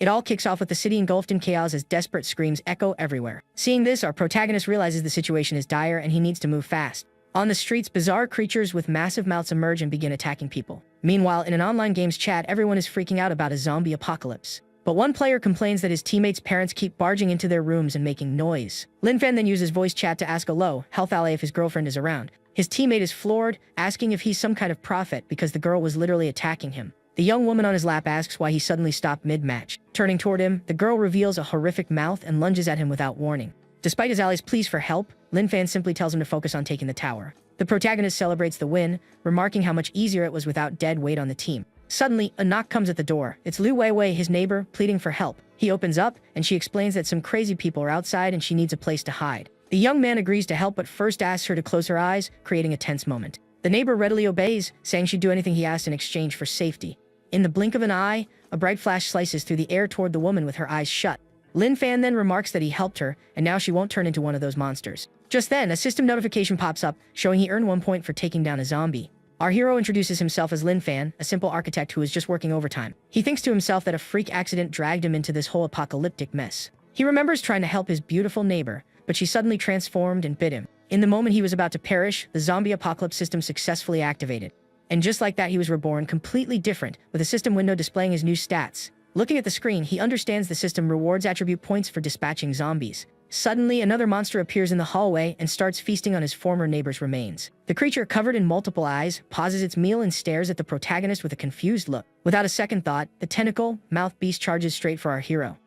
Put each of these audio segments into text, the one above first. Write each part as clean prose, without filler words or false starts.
It all kicks off with the city engulfed in chaos as desperate screams echo everywhere. Seeing this, our protagonist realizes the situation is dire and he needs to move fast. On the streets, bizarre creatures with massive mouths emerge and begin attacking people. Meanwhile, in an online games chat, everyone is freaking out about a zombie apocalypse. But one player complains that his teammates' parents keep barging into their rooms and making noise. Linfan then uses voice chat to ask a low, health ally if his girlfriend is around. His teammate is floored, asking if he's some kind of prophet because the girl was literally attacking him. The young woman on his lap asks why he suddenly stopped mid-match. Turning toward him, the girl reveals a horrific mouth and lunges at him without warning. Despite his ally's pleas for help, Linfan simply tells him to focus on taking the tower. The protagonist celebrates the win, remarking how much easier it was without dead weight on the team. Suddenly, a knock comes at the door. It's Lu Weiwei, his neighbor, pleading for help. He opens up, and she explains that some crazy people are outside and she needs a place to hide. The young man agrees to help but first asks her to close her eyes, creating a tense moment. The neighbor readily obeys, saying she'd do anything he asked in exchange for safety. In the blink of an eye, a bright flash slices through the air toward the woman with her eyes shut. Lin Fan then remarks that he helped her, and now she won't turn into one of those monsters. Just then, a system notification pops up, showing he earned 1 point for taking down a zombie. Our hero introduces himself as Lin Fan, a simple architect who is just working overtime. He thinks to himself that a freak accident dragged him into this whole apocalyptic mess. He remembers trying to help his beautiful neighbor, but she suddenly transformed and bit him. In the moment he was about to perish, the zombie apocalypse system successfully activated. And just like that, he was reborn completely different, with a system window displaying his new stats. Looking at the screen, he understands the system rewards attribute points for dispatching zombies. Suddenly, another monster appears in the hallway and starts feasting on his former neighbor's remains. The creature, covered in multiple eyes, pauses its meal and stares at the protagonist with a confused look. Without a second thought, the tentacle-mouth beast charges straight for our hero.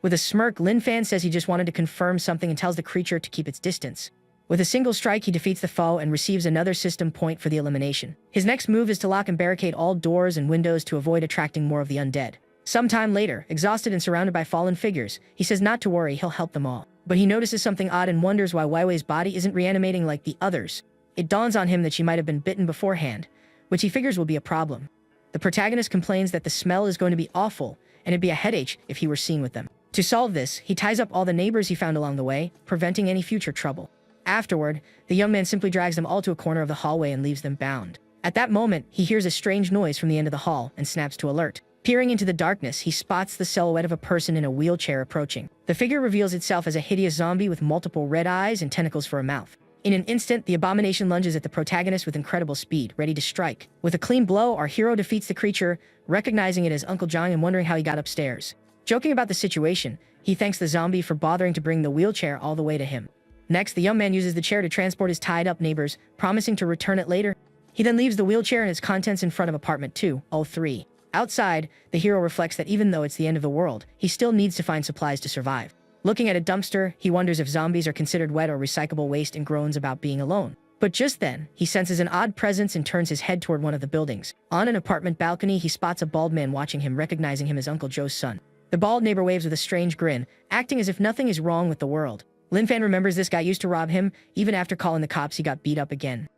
With a smirk, Lin Fan says he just wanted to confirm something and tells the creature to keep its distance. With a single strike, he defeats the foe and receives another system point for the elimination. His next move is to lock and barricade all doors and windows to avoid attracting more of the undead. Sometime later, exhausted and surrounded by fallen figures, he says not to worry, he'll help them all. But he notices something odd and wonders why Weiwei's body isn't reanimating like the others. It dawns on him that she might have been bitten beforehand, which he figures will be a problem. The protagonist complains that the smell is going to be awful, and it'd be a headache if he were seen with them. To solve this, he ties up all the neighbors he found along the way, preventing any future trouble. Afterward, the young man simply drags them all to a corner of the hallway and leaves them bound. At that moment, he hears a strange noise from the end of the hall and snaps to alert. Peering into the darkness, he spots the silhouette of a person in a wheelchair approaching. The figure reveals itself as a hideous zombie with multiple red eyes and tentacles for a mouth. In an instant, the abomination lunges at the protagonist with incredible speed, ready to strike. With a clean blow, our hero defeats the creature, recognizing it as Uncle John and wondering how he got upstairs. Joking about the situation, he thanks the zombie for bothering to bring the wheelchair all the way to him. Next, the young man uses the chair to transport his tied-up neighbors, promising to return it later. He then leaves the wheelchair and its contents in front of apartment 203. Outside, the hero reflects that even though it's the end of the world, he still needs to find supplies to survive. Looking at a dumpster, he wonders if zombies are considered wet or recyclable waste and groans about being alone. But just then, he senses an odd presence and turns his head toward one of the buildings. On an apartment balcony, he spots a bald man watching him, recognizing him as Uncle Joe's son. The bald neighbor waves with a strange grin, acting as if nothing is wrong with the world. Lin Fan remembers this guy used to rob him. Even after calling the cops, he got beat up again.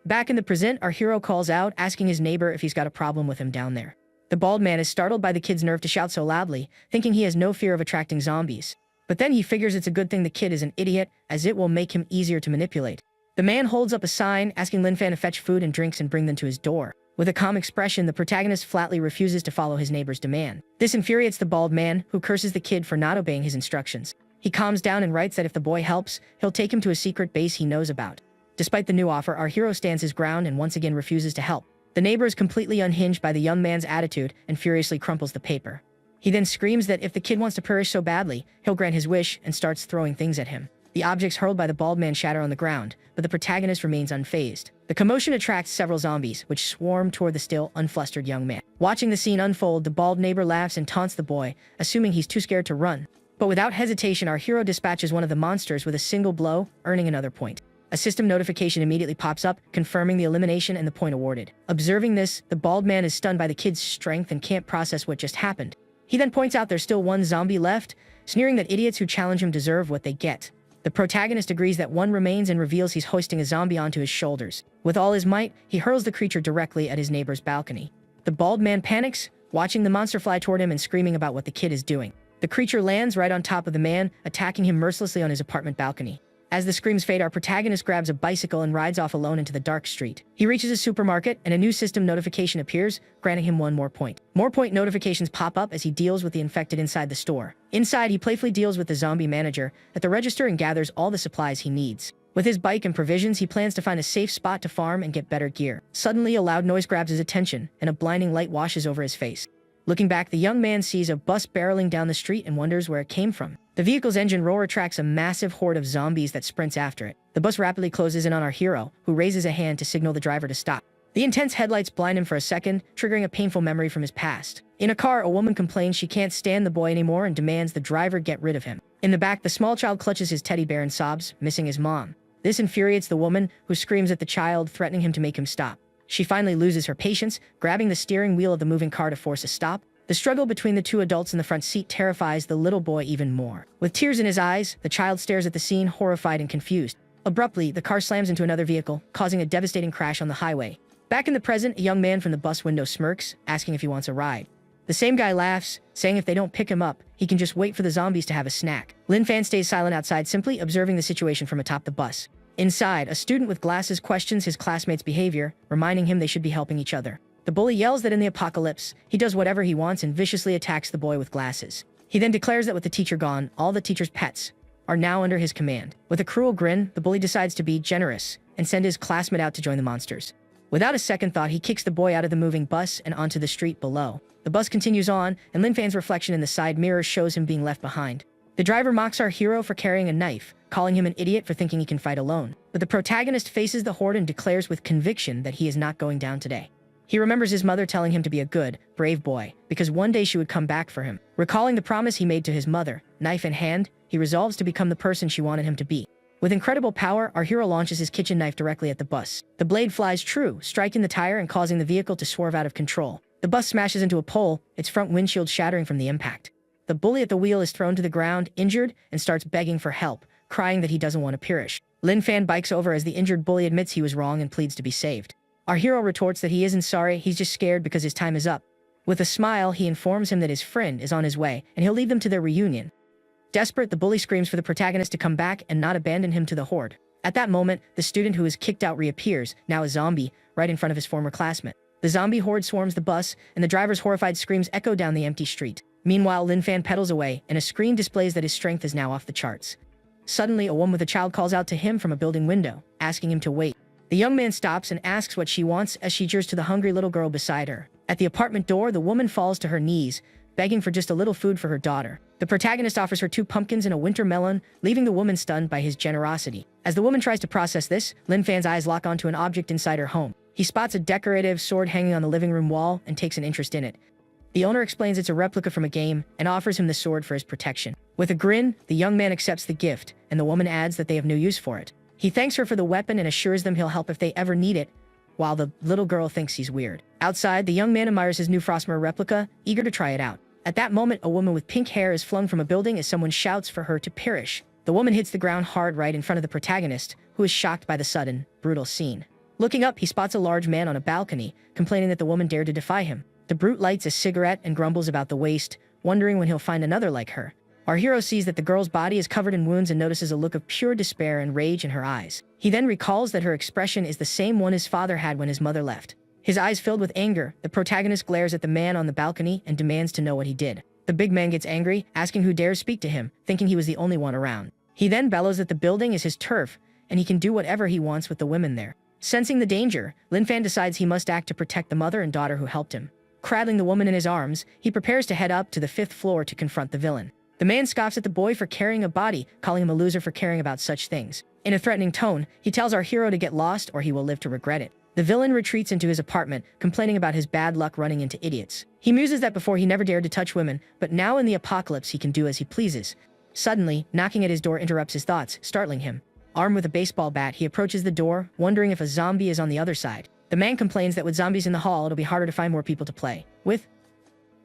Back in the present, our hero calls out, asking his neighbor if he's got a problem with him down there. The bald man is startled by the kid's nerve to shout so loudly, thinking he has no fear of attracting zombies. But then he figures it's a good thing the kid is an idiot, as it will make him easier to manipulate. The man holds up a sign, asking Lin Fan to fetch food and drinks and bring them to his door. With a calm expression, the protagonist flatly refuses to follow his neighbor's demand. This infuriates the bald man, who curses the kid for not obeying his instructions. He calms down and writes that if the boy helps, he'll take him to a secret base he knows about. Despite the new offer, our hero stands his ground and once again refuses to help. The neighbor is completely unhinged by the young man's attitude and furiously crumples the paper. He then screams that if the kid wants to perish so badly, he'll grant his wish and starts throwing things at him. The objects hurled by the bald man shatter on the ground, but the protagonist remains unfazed. The commotion attracts several zombies, which swarm toward the still unflustered young man. Watching the scene unfold, the bald neighbor laughs and taunts the boy, assuming he's too scared to run. But without hesitation, our hero dispatches one of the monsters with a single blow, earning another point. A system notification immediately pops up, confirming the elimination and the point awarded. Observing this, the bald man is stunned by the kid's strength and can't process what just happened. He then points out there's still one zombie left, sneering that idiots who challenge him deserve what they get. The protagonist agrees that one remains and reveals he's hoisting a zombie onto his shoulders. With all his might, he hurls the creature directly at his neighbor's balcony. The bald man panics, watching the monster fly toward him and screaming about what the kid is doing. The creature lands right on top of the man, attacking him mercilessly on his apartment balcony. As the screams fade, our protagonist grabs a bicycle and rides off alone into the dark street. He reaches a supermarket, and a new system notification appears, granting him 1 more point. More point notifications pop up as he deals with the infected inside the store. Inside, he playfully deals with the zombie manager at the register and gathers all the supplies he needs. With his bike and provisions, he plans to find a safe spot to farm and get better gear. Suddenly, a loud noise grabs his attention, and a blinding light washes over his face. Looking back, the young man sees a bus barreling down the street and wonders where it came from. The vehicle's engine roar attracts a massive horde of zombies that sprints after it. The bus rapidly closes in on our hero, who raises a hand to signal the driver to stop. The intense headlights blind him for a second, triggering a painful memory from his past. In a car, a woman complains she can't stand the boy anymore and demands the driver get rid of him. In the back, the small child clutches his teddy bear and sobs, missing his mom. This infuriates the woman, who screams at the child, threatening him to make him stop. She finally loses her patience, grabbing the steering wheel of the moving car to force a stop. The struggle between the 2 adults in the front seat terrifies the little boy even more. With tears in his eyes, the child stares at the scene, horrified and confused. Abruptly, the car slams into another vehicle, causing a devastating crash on the highway. Back in the present, a young man from the bus window smirks, asking if he wants a ride. The same guy laughs, saying if they don't pick him up, he can just wait for the zombies to have a snack. Lin Fan stays silent outside, simply observing the situation from atop the bus. Inside, a student with glasses questions his classmates' behavior, reminding him they should be helping each other. The bully yells that in the apocalypse, he does whatever he wants and viciously attacks the boy with glasses. He then declares that with the teacher gone, all the teacher's pets are now under his command. With a cruel grin, the bully decides to be generous and send his classmate out to join the monsters. Without a second thought, he kicks the boy out of the moving bus and onto the street below. The bus continues on, and Lin Fan's reflection in the side mirror shows him being left behind. The driver mocks our hero for carrying a knife, calling him an idiot for thinking he can fight alone. But the protagonist faces the horde and declares with conviction that he is not going down today. He remembers his mother telling him to be a good, brave boy, because one day she would come back for him. Recalling the promise he made to his mother, knife in hand, he resolves to become the person she wanted him to be. With incredible power, our hero launches his kitchen knife directly at the bus. The blade flies true, striking the tire and causing the vehicle to swerve out of control. The bus smashes into a pole, its front windshield shattering from the impact. The bully at the wheel is thrown to the ground, injured, and starts begging for help, crying that he doesn't want to perish. Lin Fan bikes over as the injured bully admits he was wrong and pleads to be saved. Our hero retorts that he isn't sorry, he's just scared because his time is up. With a smile, he informs him that his friend is on his way, and he'll lead them to their reunion. Desperate, the bully screams for the protagonist to come back and not abandon him to the horde. At that moment, the student who was kicked out reappears, now a zombie, right in front of his former classmate. The zombie horde swarms the bus, and the driver's horrified screams echo down the empty street. Meanwhile, Lin Fan pedals away, and a screen displays that his strength is now off the charts. Suddenly, a woman with a child calls out to him from a building window, asking him to wait. The young man stops and asks what she wants as she gestures to the hungry little girl beside her. At the apartment door, the woman falls to her knees, begging for just a little food for her daughter. The protagonist offers her 2 pumpkins and a winter melon, leaving the woman stunned by his generosity. As the woman tries to process this, Lin Fan's eyes lock onto an object inside her home. He spots a decorative sword hanging on the living room wall and takes an interest in it. The owner explains it's a replica from a game and offers him the sword for his protection. With a grin, the young man accepts the gift, and the woman adds that they have no use for it. He thanks her for the weapon and assures them he'll help if they ever need it, while the little girl thinks he's weird. Outside, the young man admires his new Frostmere replica, eager to try it out. At that moment, a woman with pink hair is flung from a building as someone shouts for her to perish. The woman hits the ground hard right in front of the protagonist, who is shocked by the sudden, brutal scene. Looking up, he spots a large man on a balcony, complaining that the woman dared to defy him. The brute lights a cigarette and grumbles about the waste, wondering when he'll find another like her. Our hero sees that the girl's body is covered in wounds and notices a look of pure despair and rage in her eyes. He then recalls that her expression is the same one his father had when his mother left. His eyes filled with anger, the protagonist glares at the man on the balcony and demands to know what he did. The big man gets angry, asking who dares speak to him, thinking he was the only one around. He then bellows that the building is his turf, and he can do whatever he wants with the women there. Sensing the danger, Lin Fan decides he must act to protect the mother and daughter who helped him. Cradling the woman in his arms, he prepares to head up to the 5th floor to confront the villain. The man scoffs at the boy for carrying a body, calling him a loser for caring about such things. In a threatening tone, he tells our hero to get lost or he will live to regret it. The villain retreats into his apartment, complaining about his bad luck running into idiots. He muses that before he never dared to touch women, but now in the apocalypse he can do as he pleases. Suddenly, knocking at his door interrupts his thoughts, startling him. Armed with a baseball bat, he approaches the door, wondering if a zombie is on the other side. The man complains that with zombies in the hall, it'll be harder to find more people to play with.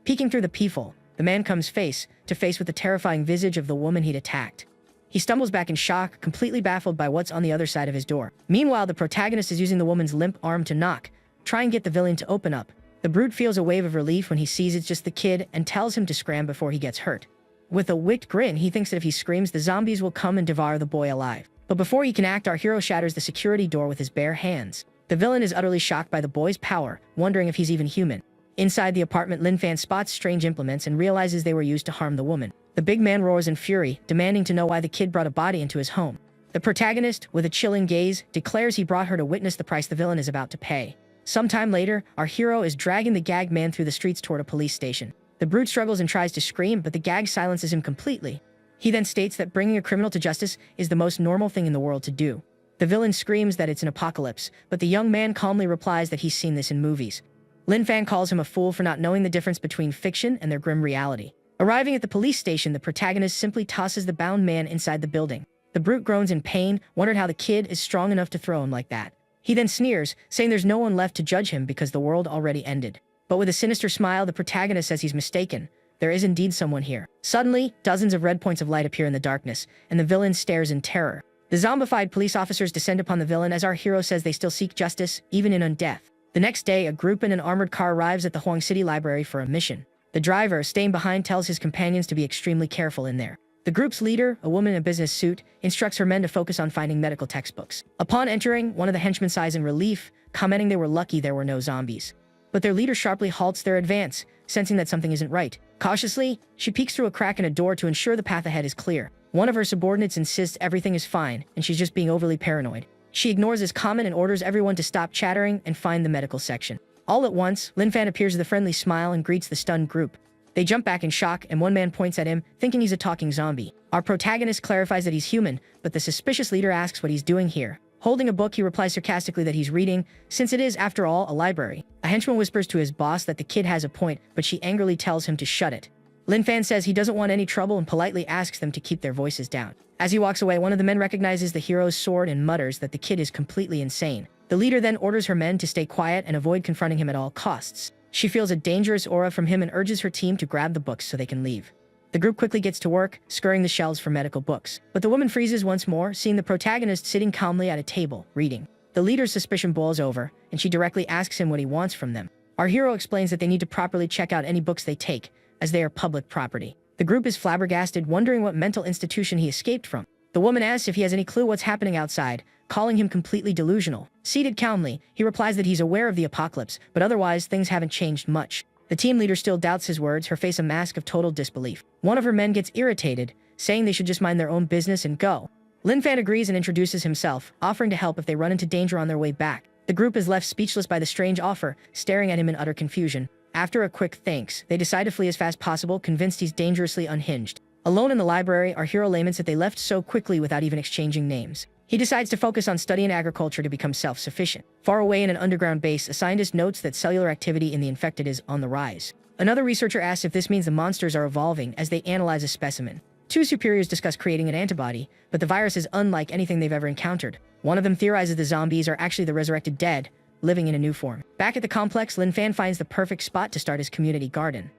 Peeking through the peephole, the man comes face to face with the terrifying visage of the woman he'd attacked. He stumbles back in shock, completely baffled by what's on the other side of his door. Meanwhile, the protagonist is using the woman's limp arm to knock, try and get the villain to open up. The brute feels a wave of relief when he sees it's just the kid and tells him to scram before he gets hurt. With a wicked grin, he thinks that if he screams, the zombies will come and devour the boy alive. But before he can act, our hero shatters the security door with his bare hands. The villain is utterly shocked by the boy's power, wondering if he's even human. Inside the apartment, Lin Fan spots strange implements and realizes they were used to harm the woman. The big man roars in fury, demanding to know why the kid brought a body into his home. The protagonist, with a chilling gaze, declares he brought her to witness the price the villain is about to pay. Sometime later, our hero is dragging the gagged man through the streets toward a police station. The brute struggles and tries to scream, but the gag silences him completely. He then states that bringing a criminal to justice is the most normal thing in the world to do. The villain screams that it's an apocalypse, but the young man calmly replies that he's seen this in movies. Lin Fan calls him a fool for not knowing the difference between fiction and their grim reality. Arriving at the police station, the protagonist simply tosses the bound man inside the building. The brute groans in pain, wondered how the kid is strong enough to throw him like that. He then sneers, saying there's no one left to judge him because the world already ended. But with a sinister smile, the protagonist says he's mistaken. There is indeed someone here. Suddenly, dozens of red points of light appear in the darkness, and the villain stares in terror. The zombified police officers descend upon the villain as our hero says they still seek justice, even in undeath. The next day, a group in an armored car arrives at the Huang City Library for a mission. The driver, staying behind, tells his companions to be extremely careful in there. The group's leader, a woman in a business suit, instructs her men to focus on finding medical textbooks. Upon entering, one of the henchmen sighs in relief, commenting they were lucky there were no zombies. But their leader sharply halts their advance, sensing that something isn't right. Cautiously, she peeks through a crack in a door to ensure the path ahead is clear. One of her subordinates insists everything is fine, and she's just being overly paranoid. She ignores his comment and orders everyone to stop chattering and find the medical section. All at once, Lin Fan appears with a friendly smile and greets the stunned group. They jump back in shock, and one man points at him, thinking he's a talking zombie. Our protagonist clarifies that he's human, but the suspicious leader asks what he's doing here. Holding a book, he replies sarcastically that he's reading, since it is, after all, a library. A henchman whispers to his boss that the kid has a point, but she angrily tells him to shut it. Lin Fan says he doesn't want any trouble and politely asks them to keep their voices down. As he walks away, one of the men recognizes the hero's sword and mutters that the kid is completely insane. The leader then orders her men to stay quiet and avoid confronting him at all costs. She feels a dangerous aura from him and urges her team to grab the books so they can leave. The group quickly gets to work, scurrying the shelves for medical books. But the woman freezes once more, seeing the protagonist sitting calmly at a table, reading. The leader's suspicion boils over, and she directly asks him what he wants from them. Our hero explains that they need to properly check out any books they take, as they are public property. The group is flabbergasted, wondering what mental institution he escaped from. The woman asks if he has any clue what's happening outside, calling him completely delusional. Seated calmly, he replies that he's aware of the apocalypse, but otherwise things haven't changed much. The team leader still doubts his words, her face a mask of total disbelief. One of her men gets irritated, saying they should just mind their own business and go. Lin Fan agrees and introduces himself, offering to help if they run into danger on their way back. The group is left speechless by the strange offer, staring at him in utter confusion. After a quick thanks, they decide to flee as fast as possible, convinced he's dangerously unhinged. Alone in the library, our hero laments that they left so quickly without even exchanging names. He decides to focus on studying agriculture to become self-sufficient. Far away in an underground base, a scientist notes that cellular activity in the infected is on the rise. Another researcher asks if this means the monsters are evolving as they analyze a specimen. Two superiors discuss creating an antibody, but the virus is unlike anything they've ever encountered. One of them theorizes the zombies are actually the resurrected dead, living in a new form. Back at the complex, Lin Fan finds the perfect spot to start his community garden.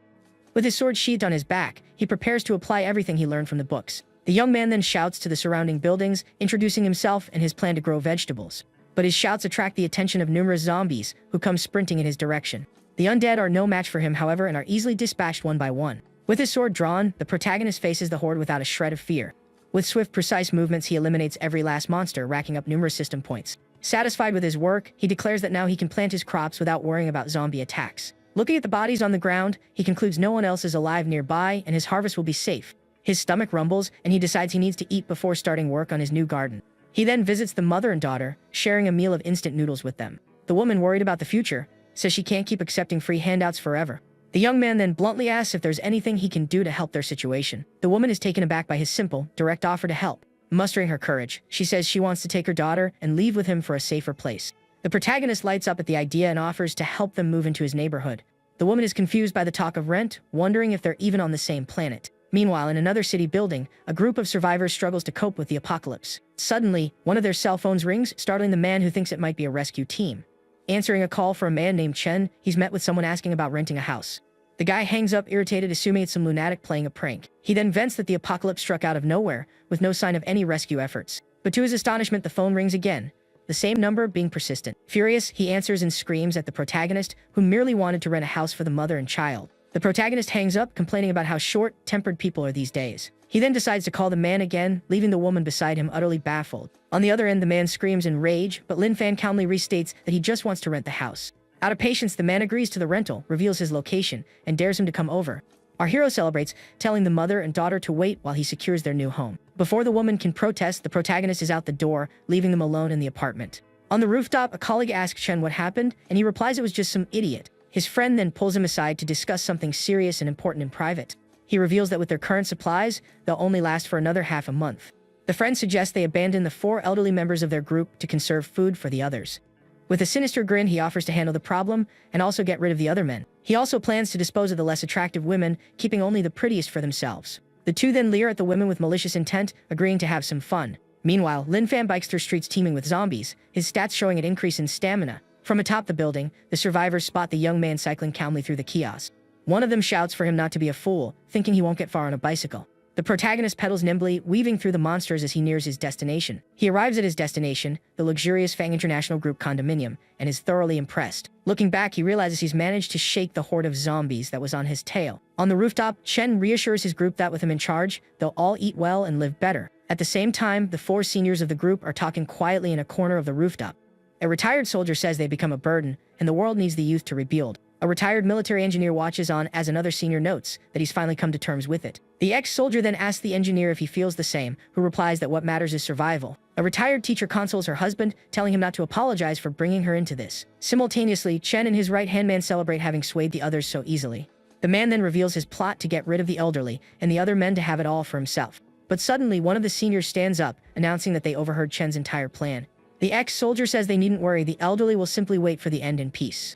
With his sword sheathed on his back, he prepares to apply everything he learned from the books. The young man then shouts to the surrounding buildings, introducing himself and his plan to grow vegetables. But his shouts attract the attention of numerous zombies, who come sprinting in his direction. The undead are no match for him, however, and are easily dispatched one by one. With his sword drawn, the protagonist faces the horde without a shred of fear. With swift, precise movements, he eliminates every last monster, racking up numerous system points. Satisfied with his work, he declares that now he can plant his crops without worrying about zombie attacks. Looking at the bodies on the ground, he concludes no one else is alive nearby and his harvest will be safe. His stomach rumbles, and he decides he needs to eat before starting work on his new garden. He then visits the mother and daughter, sharing a meal of instant noodles with them. The woman, worried about the future, says she can't keep accepting free handouts forever. The young man then bluntly asks if there's anything he can do to help their situation. The woman is taken aback by his simple, direct offer to help. Mustering her courage, she says she wants to take her daughter and leave with him for a safer place. The protagonist lights up at the idea and offers to help them move into his neighborhood. The woman is confused by the talk of rent, wondering if they're even on the same planet. Meanwhile, in another city building, a group of survivors struggles to cope with the apocalypse. Suddenly, one of their cell phones rings, startling the man who thinks it might be a rescue team. Answering a call for a man named Chen, he's met with someone asking about renting a house. The guy hangs up, irritated, assuming it's some lunatic playing a prank. He then vents that the apocalypse struck out of nowhere, with no sign of any rescue efforts. But to his astonishment, the phone rings again, the same number being persistent. Furious, he answers and screams at the protagonist, who merely wanted to rent a house for the mother and child. The protagonist hangs up, complaining about how short-tempered people are these days. He then decides to call the man again, leaving the woman beside him utterly baffled. On the other end, the man screams in rage, but Lin Fan calmly restates that he just wants to rent the house. Out of patience, the man agrees to the rental, reveals his location, and dares him to come over. Our hero celebrates, telling the mother and daughter to wait while he secures their new home. Before the woman can protest, the protagonist is out the door, leaving them alone in the apartment. On the rooftop, a colleague asks Chen what happened, and he replies it was just some idiot. His friend then pulls him aside to discuss something serious and important in private. He reveals that with their current supplies, they'll only last for another half a month. The friend suggests they abandon the 4 elderly members of their group to conserve food for the others. With a sinister grin, he offers to handle the problem and also get rid of the other men. He also plans to dispose of the less attractive women, keeping only the prettiest for themselves. The two then leer at the women with malicious intent, agreeing to have some fun. Meanwhile, Lin Fan bikes through streets teeming with zombies, his stats showing an increase in stamina. From atop the building, the survivors spot the young man cycling calmly through the kiosk. One of them shouts for him not to be a fool, thinking he won't get far on a bicycle. The protagonist pedals nimbly, weaving through the monsters as he nears his destination. He arrives at his destination, the luxurious Fang International Group condominium, and is thoroughly impressed. Looking back, he realizes he's managed to shake the horde of zombies that was on his tail. On the rooftop, Chen reassures his group that with him in charge, they'll all eat well and live better. At the same time, the 4 seniors of the group are talking quietly in a corner of the rooftop. A retired soldier says they've become a burden, and the world needs the youth to rebuild. A retired military engineer watches on as another senior notes that he's finally come to terms with it. The ex-soldier then asks the engineer if he feels the same, who replies that what matters is survival. A retired teacher consoles her husband, telling him not to apologize for bringing her into this. Simultaneously, Chen and his right-hand man celebrate having swayed the others so easily. The man then reveals his plot to get rid of the elderly, and the other men to have it all for himself. But suddenly, one of the seniors stands up, announcing that they overheard Chen's entire plan. The ex-soldier says they needn't worry, the elderly will simply wait for the end in peace.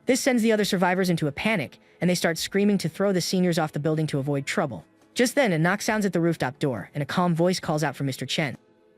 This sends the other survivors into a panic, and they start screaming to throw the seniors off the building to avoid trouble. Just then, a knock sounds at the rooftop door, and a calm voice calls out for Mr. Chen.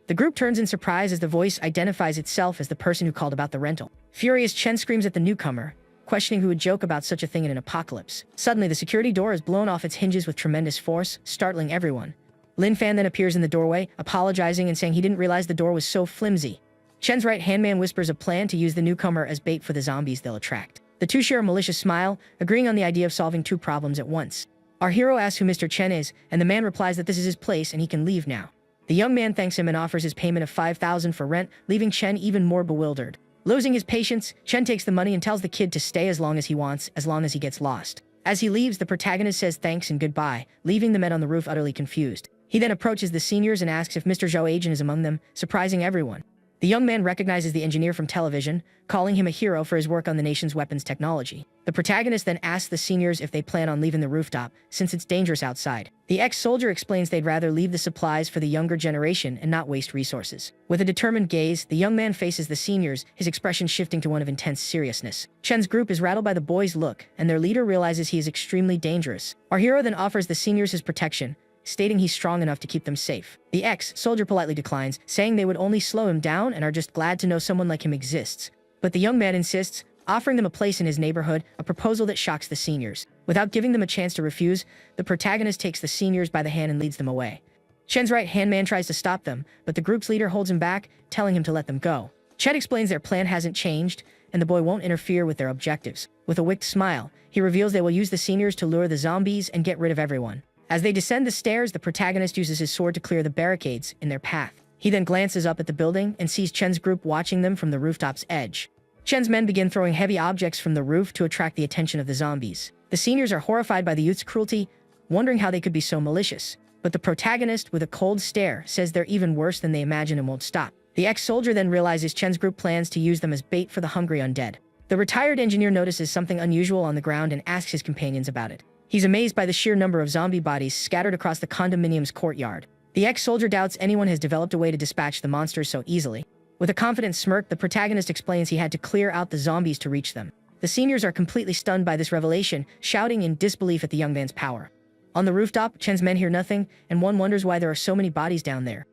The group turns in surprise as the voice identifies itself as the person who called about the rental. Furious, Chen screams at the newcomer, questioning who would joke about such a thing in an apocalypse. Suddenly, the security door is blown off its hinges with tremendous force, startling everyone. Lin Fan then appears in the doorway, apologizing and saying he didn't realize the door was so flimsy. Chen's right-hand man whispers a plan to use the newcomer as bait for the zombies they'll attract. The two share a malicious smile, agreeing on the idea of solving 2 problems at once. Our hero asks who Mr. Chen is, and the man replies that this is his place and he can leave now. The young man thanks him and offers his payment of 5,000 for rent, leaving Chen even more bewildered. Losing his patience, Chen takes the money and tells the kid to stay as long as he wants, as long as he gets lost. As he leaves, the protagonist says thanks and goodbye, leaving the men on the roof utterly confused. He then approaches the seniors and asks if Mr. Zhou Agent is among them, surprising everyone. The young man recognizes the engineer from television, calling him a hero for his work on the nation's weapons technology. The protagonist then asks the seniors if they plan on leaving the rooftop, since it's dangerous outside. The ex-soldier explains they'd rather leave the supplies for the younger generation and not waste resources. With a determined gaze, the young man faces the seniors, his expression shifting to one of intense seriousness. Chen's group is rattled by the boy's look, and their leader realizes he is extremely dangerous. Our hero then offers the seniors his protection, stating he's strong enough to keep them safe. The ex-soldier politely declines, saying they would only slow him down and are just glad to know someone like him exists. But the young man insists, offering them a place in his neighborhood, a proposal that shocks the seniors. Without giving them a chance to refuse, the protagonist takes the seniors by the hand and leads them away. Chen's right-hand man tries to stop them, but the group's leader holds him back, telling him to let them go. Chen explains their plan hasn't changed, and the boy won't interfere with their objectives. With a wicked smile, he reveals they will use the seniors to lure the zombies and get rid of everyone. As they descend the stairs, the protagonist uses his sword to clear the barricades in their path. He then glances up at the building and sees Chen's group watching them from the rooftop's edge. Chen's men begin throwing heavy objects from the roof to attract the attention of the zombies. The seniors are horrified by the youth's cruelty, wondering how they could be so malicious. But the protagonist, with a cold stare, says they're even worse than they imagine and won't stop. The ex-soldier then realizes Chen's group plans to use them as bait for the hungry undead. The retired engineer notices something unusual on the ground and asks his companions about it. He's amazed by the sheer number of zombie bodies scattered across the condominium's courtyard. The ex-soldier doubts anyone has developed a way to dispatch the monsters so easily. With a confident smirk, the protagonist explains he had to clear out the zombies to reach them. The seniors are completely stunned by this revelation, shouting in disbelief at the young man's power. On the rooftop, Chen's men hear nothing, and one wonders why there are so many bodies down there.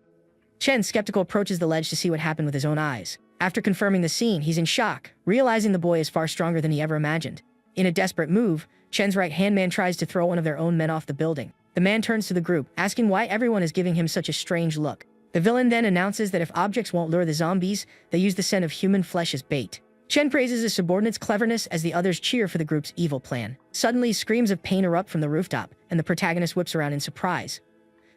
Chen, skeptical, approaches the ledge to see what happened with his own eyes. After confirming the scene, he's in shock, realizing the boy is far stronger than he ever imagined. In a desperate move, Chen's right-hand man tries to throw one of their own men off the building. The man turns to the group, asking why everyone is giving him such a strange look. The villain then announces that if objects won't lure the zombies, they use the scent of human flesh as bait. Chen praises his subordinate's cleverness as the others cheer for the group's evil plan. Suddenly, screams of pain erupt from the rooftop, and the protagonist whips around in surprise.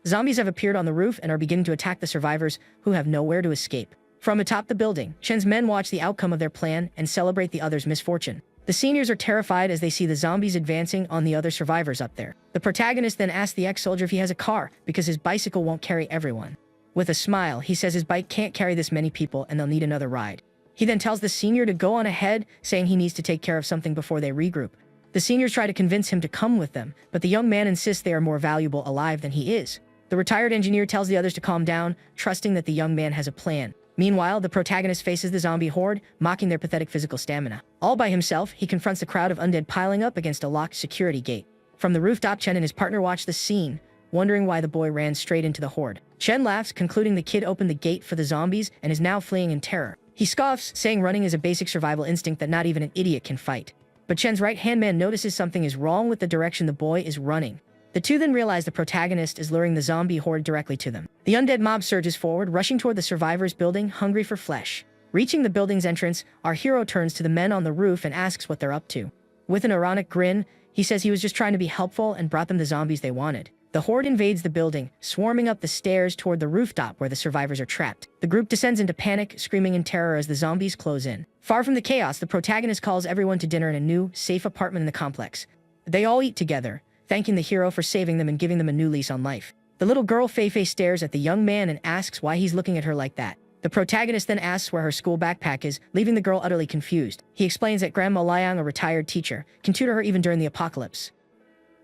Zombies have appeared on the roof and are beginning to attack the survivors, who have nowhere to escape. From atop the building, Chen's men watch the outcome of their plan and celebrate the others' misfortune. The seniors are terrified as they see the zombies advancing on the other survivors up there. The protagonist then asks the ex-soldier if he has a car, because his bicycle won't carry everyone. With a smile, he says his bike can't carry this many people and they'll need another ride. He then tells the senior to go on ahead, saying he needs to take care of something before they regroup. The seniors try to convince him to come with them, but the young man insists they are more valuable alive than he is. The retired engineer tells the others to calm down, trusting that the young man has a plan. Meanwhile, the protagonist faces the zombie horde, mocking their pathetic physical stamina. All by himself, he confronts the crowd of undead piling up against a locked security gate. From the rooftop, Chen and his partner watch the scene, wondering why the boy ran straight into the horde. Chen laughs, concluding the kid opened the gate for the zombies and is now fleeing in terror. He scoffs, saying running is a basic survival instinct that not even an idiot can fight. But Chen's right-hand man notices something is wrong with the direction the boy is running. The two then realize the protagonist is luring the zombie horde directly to them. The undead mob surges forward, rushing toward the survivors' building, hungry for flesh. Reaching the building's entrance, our hero turns to the men on the roof and asks what they're up to. With an ironic grin, he says he was just trying to be helpful and brought them the zombies they wanted. The horde invades the building, swarming up the stairs toward the rooftop where the survivors are trapped. The group descends into panic, screaming in terror as the zombies close in. Far from the chaos, the protagonist calls everyone to dinner in a new, safe apartment in the complex. They all eat together, thanking the hero for saving them and giving them a new lease on life. The little girl Fei stares at the young man and asks why he's looking at her like that. The protagonist then asks where her school backpack is, leaving the girl utterly confused. He explains that Grandma Liang, a retired teacher, can tutor her even during the apocalypse.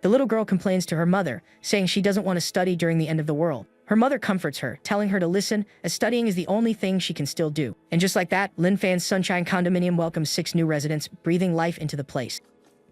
The little girl complains to her mother, saying she doesn't want to study during the end of the world. Her mother comforts her, telling her to listen, as studying is the only thing she can still do. And just like that, Lin Fan's Sunshine condominium welcomes 6 new residents, breathing life into the place.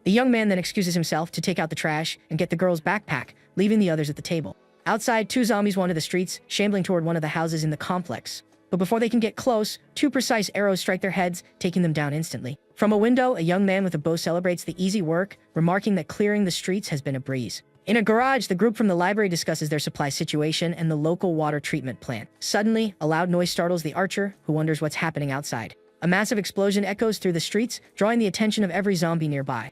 The young man then excuses himself to take out the trash and get the girl's backpack, leaving the others at the table. Outside, 2 zombies wander the streets, shambling toward one of the houses in the complex. But before they can get close, 2 precise arrows strike their heads, taking them down instantly. From a window, a young man with a bow celebrates the easy work, remarking that clearing the streets has been a breeze. In a garage, the group from the library discusses their supply situation and the local water treatment plant. Suddenly, a loud noise startles the archer, who wonders what's happening outside. A massive explosion echoes through the streets, drawing the attention of every zombie nearby.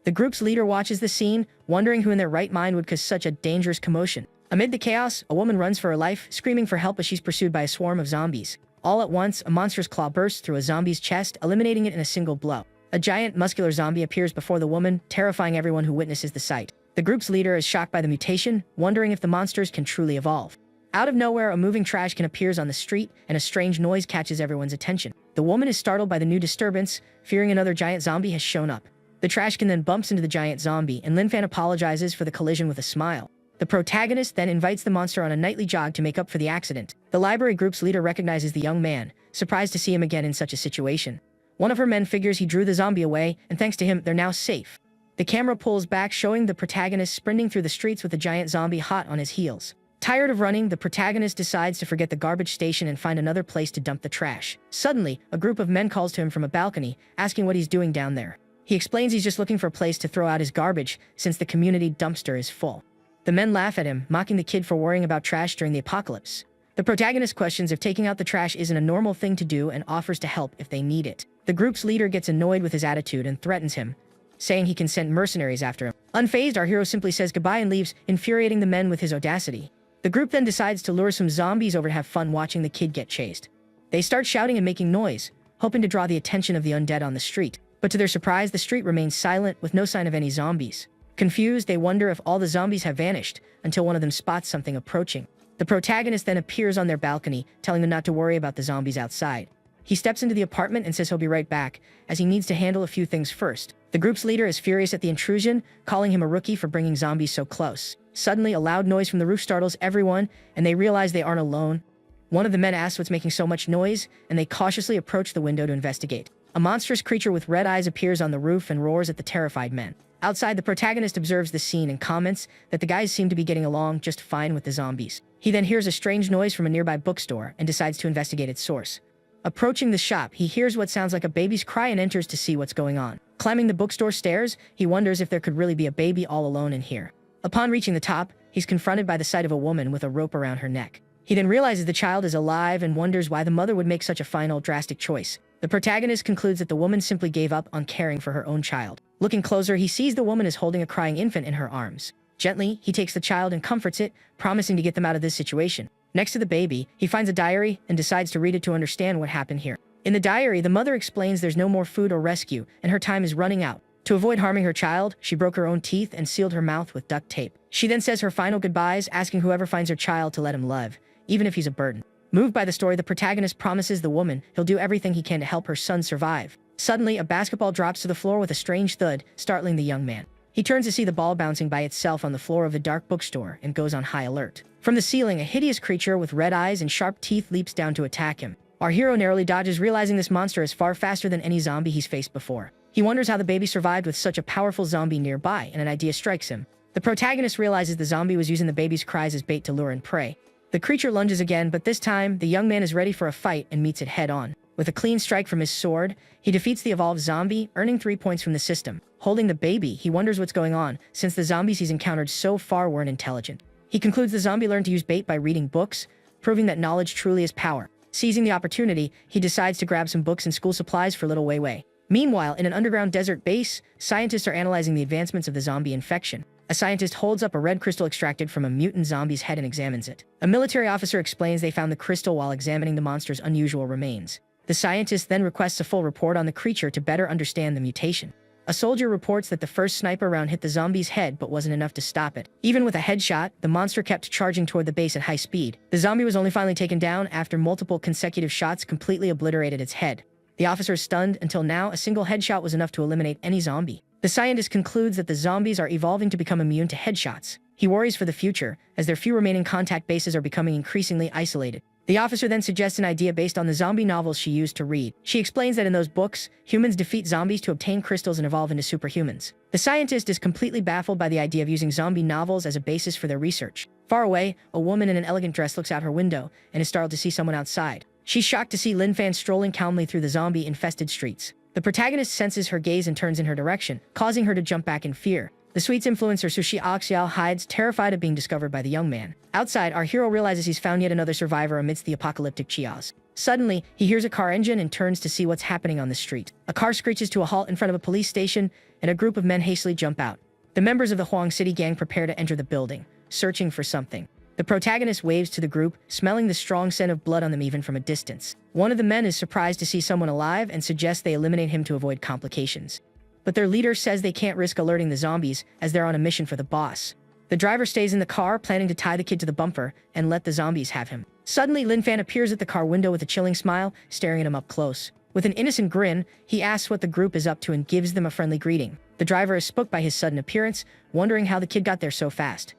The group's leader watches the scene, wondering who in their right mind would cause such a dangerous commotion. Amid the chaos, a woman runs for her life, screaming for help as she's pursued by a swarm of zombies. All at once, a monstrous claw bursts through a zombie's chest, eliminating it in a single blow. A giant, muscular zombie appears before the woman, terrifying everyone who witnesses the sight. The group's leader is shocked by the mutation, wondering if the monsters can truly evolve. Out of nowhere, a moving trash can appears on the street, and a strange noise catches everyone's attention. The woman is startled by the new disturbance, fearing another giant zombie has shown up. The trash can then bumps into the giant zombie, and Lin Fan apologizes for the collision with a smile. The protagonist then invites the monster on a nightly jog to make up for the accident. The library group's leader recognizes the young man, surprised to see him again in such a situation. One of her men figures he drew the zombie away, and thanks to him, they're now safe. The camera pulls back, showing the protagonist sprinting through the streets with a giant zombie hot on his heels. Tired of running, the protagonist decides to forget the garbage station and find another place to dump the trash. Suddenly, a group of men calls to him from a balcony, asking what he's doing down there. He explains he's just looking for a place to throw out his garbage, since the community dumpster is full. The men laugh at him, mocking the kid for worrying about trash during the apocalypse. The protagonist questions if taking out the trash isn't a normal thing to do and offers to help if they need it. The group's leader gets annoyed with his attitude and threatens him, saying he can send mercenaries after him. Unfazed, our hero simply says goodbye and leaves, infuriating the men with his audacity. The group then decides to lure some zombies over to have fun watching the kid get chased. They start shouting and making noise, hoping to draw the attention of the undead on the street. But to their surprise, the street remains silent with no sign of any zombies. Confused, they wonder if all the zombies have vanished, until one of them spots something approaching. The protagonist then appears on their balcony, telling them not to worry about the zombies outside. He steps into the apartment and says he'll be right back, as he needs to handle a few things first. The group's leader is furious at the intrusion, calling him a rookie for bringing zombies so close. Suddenly, a loud noise from the roof startles everyone, and they realize they aren't alone. One of the men asks what's making so much noise, and they cautiously approach the window to investigate. A monstrous creature with red eyes appears on the roof and roars at the terrified men. Outside, the protagonist observes the scene and comments that the guys seem to be getting along just fine with the zombies. He then hears a strange noise from a nearby bookstore and decides to investigate its source. Approaching the shop, he hears what sounds like a baby's cry and enters to see what's going on. Climbing the bookstore stairs, he wonders if there could really be a baby all alone in here. Upon reaching the top, he's confronted by the sight of a woman with a rope around her neck. He then realizes the child is alive and wonders why the mother would make such a final, drastic choice. The protagonist concludes that the woman simply gave up on caring for her own child. Looking closer, he sees the woman is holding a crying infant in her arms. Gently, he takes the child and comforts it, promising to get them out of this situation. Next to the baby, he finds a diary and decides to read it to understand what happened here. In the diary, the mother explains there's no more food or rescue, and her time is running out. To avoid harming her child, she broke her own teeth and sealed her mouth with duct tape. She then says her final goodbyes, asking whoever finds her child to let him live, even if he's a burden. Moved by the story, the protagonist promises the woman he'll do everything he can to help her son survive. Suddenly, a basketball drops to the floor with a strange thud, startling the young man. He turns to see the ball bouncing by itself on the floor of the dark bookstore and goes on high alert. From the ceiling, a hideous creature with red eyes and sharp teeth leaps down to attack him. Our hero narrowly dodges, realizing this monster is far faster than any zombie he's faced before. He wonders how the baby survived with such a powerful zombie nearby, and an idea strikes him. The protagonist realizes the zombie was using the baby's cries as bait to lure in prey. The creature lunges again, but this time, the young man is ready for a fight and meets it head-on. With a clean strike from his sword, he defeats the evolved zombie, earning 3 points from the system. Holding the baby, he wonders what's going on, since the zombies he's encountered so far weren't intelligent. He concludes the zombie learned to use bait by reading books, proving that knowledge truly is power. Seizing the opportunity, he decides to grab some books and school supplies for little Wei Wei. Meanwhile, in an underground desert base, scientists are analyzing the advancements of the zombie infection. A scientist holds up a red crystal extracted from a mutant zombie's head and examines it. A military officer explains they found the crystal while examining the monster's unusual remains. The scientist then requests a full report on the creature to better understand the mutation. A soldier reports that the first sniper round hit the zombie's head but wasn't enough to stop it. Even with a headshot, the monster kept charging toward the base at high speed. The zombie was only finally taken down after multiple consecutive shots completely obliterated its head. The officer is stunned until now a single headshot was enough to eliminate any zombie. The scientist concludes that the zombies are evolving to become immune to headshots. He worries for the future, as their few remaining contact bases are becoming increasingly isolated. The officer then suggests an idea based on the zombie novels she used to read. She explains that in those books, humans defeat zombies to obtain crystals and evolve into superhumans. The scientist is completely baffled by the idea of using zombie novels as a basis for their research. Far away, a woman in an elegant dress looks out her window and is startled to see someone outside. She's shocked to see Lin Fan strolling calmly through the zombie-infested streets. The protagonist senses her gaze and turns in her direction, causing her to jump back in fear. The sweets influencer Sushi Axiao hides, terrified of being discovered by the young man. Outside, our hero realizes he's found yet another survivor amidst the apocalyptic chaos. Suddenly, he hears a car engine and turns to see what's happening on the street. A car screeches to a halt in front of a police station, and a group of men hastily jump out. The members of the Huang City gang prepare to enter the building, searching for something. The protagonist waves to the group, smelling the strong scent of blood on them even from a distance. One of the men is surprised to see someone alive and suggests they eliminate him to avoid complications. But their leader says they can't risk alerting the zombies, as they're on a mission for the boss. The driver stays in the car, planning to tie the kid to the bumper and let the zombies have him. Suddenly, Lin Fan appears at the car window with a chilling smile, staring at him up close. With an innocent grin, he asks what the group is up to and gives them a friendly greeting. The driver is spooked by his sudden appearance, wondering how the kid got there so fast.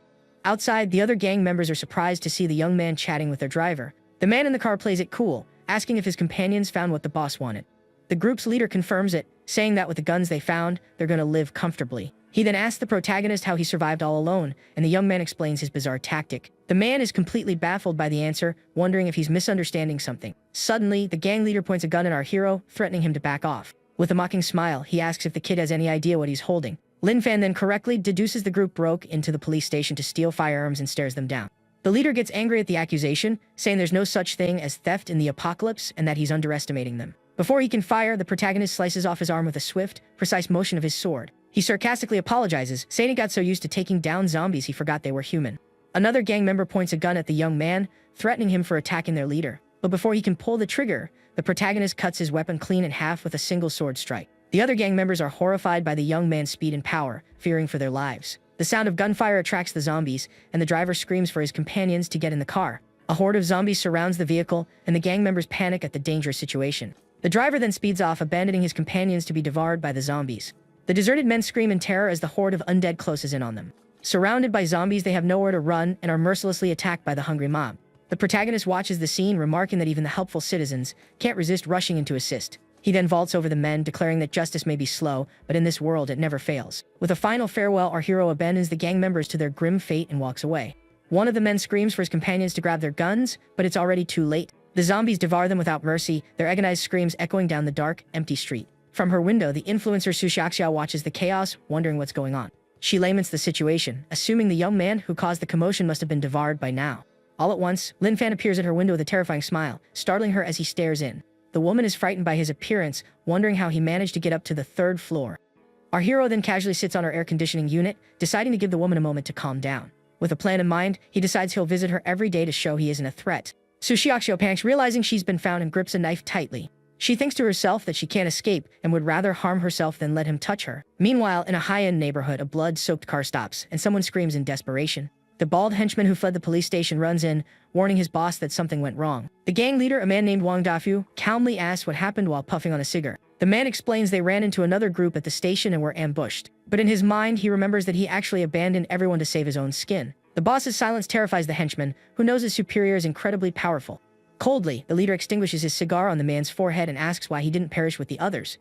Outside, the other gang members are surprised to see the young man chatting with their driver. The man in the car plays it cool, asking if his companions found what the boss wanted. The group's leader confirms it, saying that with the guns they found, they're going to live comfortably. He then asks the protagonist how he survived all alone, and the young man explains his bizarre tactic. The man is completely baffled by the answer, wondering if he's misunderstanding something. Suddenly, the gang leader points a gun at our hero, threatening him to back off. With a mocking smile, he asks if the kid has any idea what he's holding. Lin Fan then correctly deduces the group broke into the police station to steal firearms and stares them down. The leader gets angry at the accusation, saying there's no such thing as theft in the apocalypse and that he's underestimating them. Before he can fire, the protagonist slices off his arm with a swift, precise motion of his sword. He sarcastically apologizes, saying he got so used to taking down zombies he forgot they were human. Another gang member points a gun at the young man, threatening him for attacking their leader. But before he can pull the trigger, the protagonist cuts his weapon clean in half with a single sword strike. The other gang members are horrified by the young man's speed and power, fearing for their lives. The sound of gunfire attracts the zombies, and the driver screams for his companions to get in the car. A horde of zombies surrounds the vehicle, and the gang members panic at the dangerous situation. The driver then speeds off, abandoning his companions to be devoured by the zombies. The deserted men scream in terror as the horde of undead closes in on them. Surrounded by zombies, they have nowhere to run and are mercilessly attacked by the hungry mob. The protagonist watches the scene, remarking that even the helpful citizens can't resist rushing in to assist. He then vaults over the men, declaring that justice may be slow, but in this world it never fails. With a final farewell, our hero abandons the gang members to their grim fate and walks away. One of the men screams for his companions to grab their guns, but it's already too late. The zombies devour them without mercy, their agonized screams echoing down the dark, empty street. From her window, the influencer Sushaxia watches the chaos, wondering what's going on. She laments the situation, assuming the young man who caused the commotion must have been devoured by now. All at once, Lin Fan appears at her window with a terrifying smile, startling her as he stares in. The woman is frightened by his appearance, wondering how he managed to get up to the 3rd floor. Our hero then casually sits on her air conditioning unit, deciding to give the woman a moment to calm down. With a plan in mind, he decides he'll visit her every day to show he isn't a threat. Sushiaksho panics, realizing she's been found, and grips a knife tightly. She thinks to herself that she can't escape and would rather harm herself than let him touch her. Meanwhile, in a high-end neighborhood, a blood-soaked car stops, and someone screams in desperation. The bald henchman who fled the police station runs in, warning his boss that something went wrong. The gang leader, a man named Wang Dafu, calmly asks what happened while puffing on a cigar. The man explains they ran into another group at the station and were ambushed. But in his mind, he remembers that he actually abandoned everyone to save his own skin. The boss's silence terrifies the henchman, who knows his superior is incredibly powerful. Coldly, the leader extinguishes his cigar on the man's forehead and asks why he didn't perish with the others.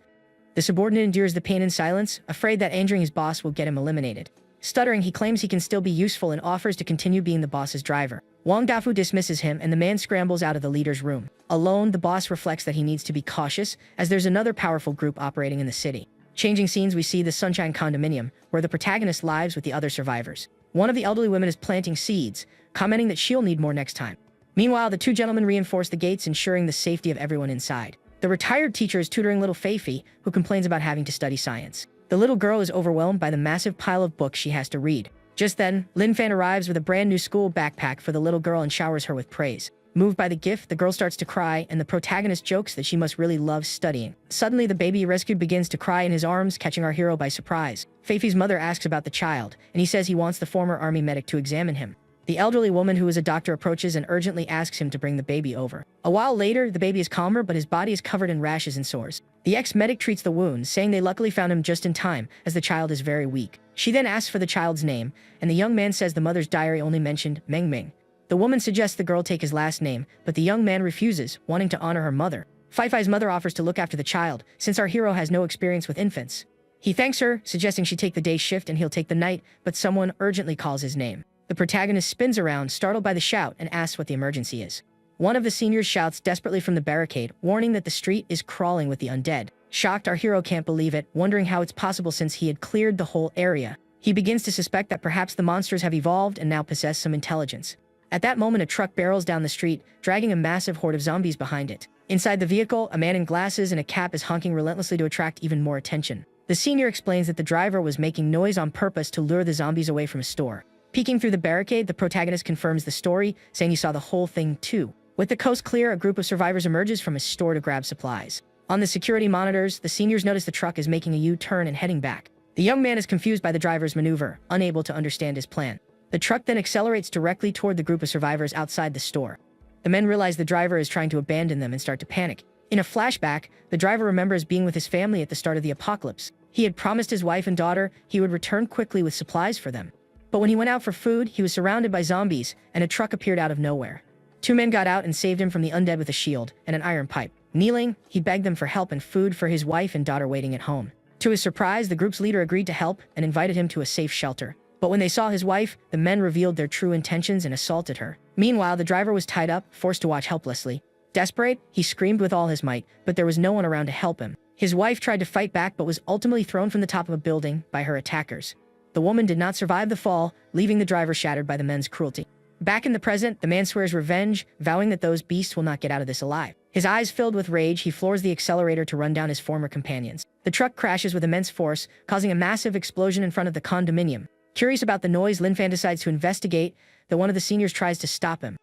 The subordinate endures the pain in silence, afraid that injuring his boss will get him eliminated. Stuttering, he claims he can still be useful and offers to continue being the boss's driver. Wang Dafu dismisses him, and the man scrambles out of the leader's room. Alone, the boss reflects that he needs to be cautious, as there's another powerful group operating in the city. Changing scenes, we see the Sunshine Condominium, where the protagonist lives with the other survivors. One of the elderly women is planting seeds, commenting that she'll need more next time. Meanwhile, the two gentlemen reinforce the gates, ensuring the safety of everyone inside. The retired teacher is tutoring little Feifi, who complains about having to study science. The little girl is overwhelmed by the massive pile of books she has to read. Just then, Lin Fan arrives with a brand new school backpack for the little girl and showers her with praise. Moved by the gift, the girl starts to cry, and the protagonist jokes that she must really love studying. Suddenly, the baby rescued begins to cry in his arms, catching our hero by surprise. Feifi's mother asks about the child, and he says he wants the former army medic to examine him. The elderly woman, who is a doctor, approaches and urgently asks him to bring the baby over. A while later, the baby is calmer, but his body is covered in rashes and sores. The ex-medic treats the wounds, saying they luckily found him just in time, as the child is very weak. She then asks for the child's name, and the young man says the mother's diary only mentioned Meng Meng. The woman suggests the girl take his last name, but the young man refuses, wanting to honor her mother. Feifei's mother offers to look after the child, since our hero has no experience with infants. He thanks her, suggesting she take the day shift and he'll take the night, but someone urgently calls his name. The protagonist spins around, startled by the shout, and asks what the emergency is. One of the seniors shouts desperately from the barricade, warning that the street is crawling with the undead. Shocked, our hero can't believe it, wondering how it's possible since he had cleared the whole area. He begins to suspect that perhaps the monsters have evolved and now possess some intelligence. At that moment, a truck barrels down the street, dragging a massive horde of zombies behind it. Inside the vehicle, a man in glasses and a cap is honking relentlessly to attract even more attention. The senior explains that the driver was making noise on purpose to lure the zombies away from a store. Peeking through the barricade, the protagonist confirms the story, saying he saw the whole thing too. With the coast clear, a group of survivors emerges from a store to grab supplies. On the security monitors, the seniors notice the truck is making a U-turn and heading back. The young man is confused by the driver's maneuver, unable to understand his plan. The truck then accelerates directly toward the group of survivors outside the store. The men realize the driver is trying to abandon them and start to panic. In a flashback, the driver remembers being with his family at the start of the apocalypse. He had promised his wife and daughter he would return quickly with supplies for them. But when he went out for food, he was surrounded by zombies, and a truck appeared out of nowhere. Two men got out and saved him from the undead with a shield and an iron pipe. Kneeling, he begged them for help and food for his wife and daughter waiting at home. To his surprise, the group's leader agreed to help and invited him to a safe shelter. But when they saw his wife, the men revealed their true intentions and assaulted her. Meanwhile, the driver was tied up, forced to watch helplessly. Desperate, he screamed with all his might, but there was no one around to help him. His wife tried to fight back but was ultimately thrown from the top of a building by her attackers. The woman did not survive the fall, leaving the driver shattered by the men's cruelty. Back in the present, the man swears revenge, vowing that those beasts will not get out of this alive. His eyes filled with rage, he floors the accelerator to run down his former companions. The truck crashes with immense force, causing a massive explosion in front of the condominium. Curious about the noise, Lin Fan decides to investigate, though one of the seniors tries to stop him.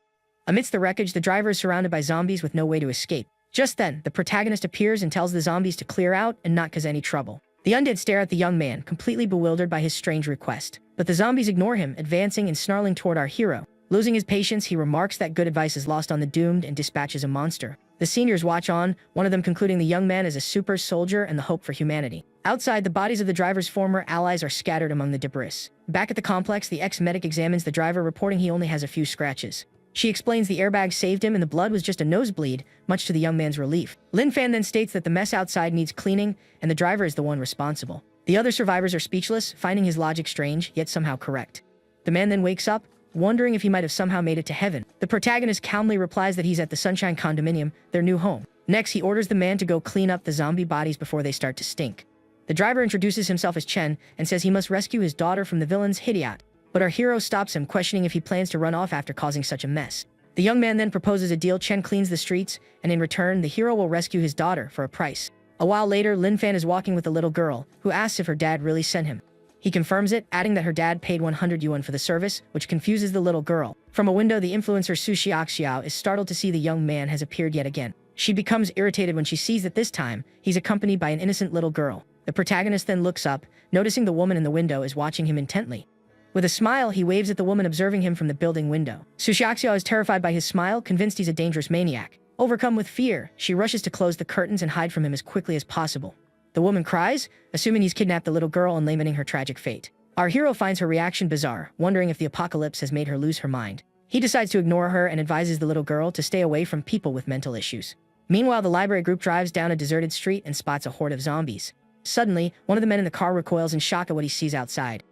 Amidst the wreckage, the driver is surrounded by zombies with no way to escape. Just then, the protagonist appears and tells the zombies to clear out and not cause any trouble. The undead stare at the young man, completely bewildered by his strange request. But the zombies ignore him, advancing and snarling toward our hero. Losing his patience, he remarks that good advice is lost on the doomed and dispatches a monster. The seniors watch on, one of them concluding the young man is a super soldier and the hope for humanity. Outside, the bodies of the driver's former allies are scattered among the debris. Back at the complex, the ex-medic examines the driver, reporting he only has a few scratches. She explains the airbag saved him and the blood was just a nosebleed, much to the young man's relief. Lin Fan then states that the mess outside needs cleaning, and the driver is the one responsible. The other survivors are speechless, finding his logic strange, yet somehow correct. The man then wakes up, wondering if he might have somehow made it to heaven. The protagonist calmly replies that he's at the Sunshine Condominium, their new home. Next, he orders the man to go clean up the zombie bodies before they start to stink. The driver introduces himself as Chen and says he must rescue his daughter from the villain's Hidyat. But our hero stops him, questioning if he plans to run off after causing such a mess. The young man then proposes a deal. Chen cleans the streets, and in return, the hero will rescue his daughter for a price. A while later, Lin Fan is walking with a little girl, who asks if her dad really sent him. He confirms it, adding that her dad paid 100 yuan for the service, which confuses the little girl. From a window, the influencer Su Xiaoxiao is startled to see the young man has appeared yet again. She becomes irritated when she sees that this time, he's accompanied by an innocent little girl. The protagonist then looks up, noticing the woman in the window is watching him intently. With a smile, he waves at the woman observing him from the building window. Su Xiaoxiao is terrified by his smile, convinced he's a dangerous maniac. Overcome with fear, she rushes to close the curtains and hide from him as quickly as possible. The woman cries, assuming he's kidnapped the little girl and lamenting her tragic fate. Our hero finds her reaction bizarre, wondering if the apocalypse has made her lose her mind. He decides to ignore her and advises the little girl to stay away from people with mental issues. Meanwhile, the library group drives down a deserted street and spots a horde of zombies. Suddenly, one of the men in the car recoils in shock at what he sees outside.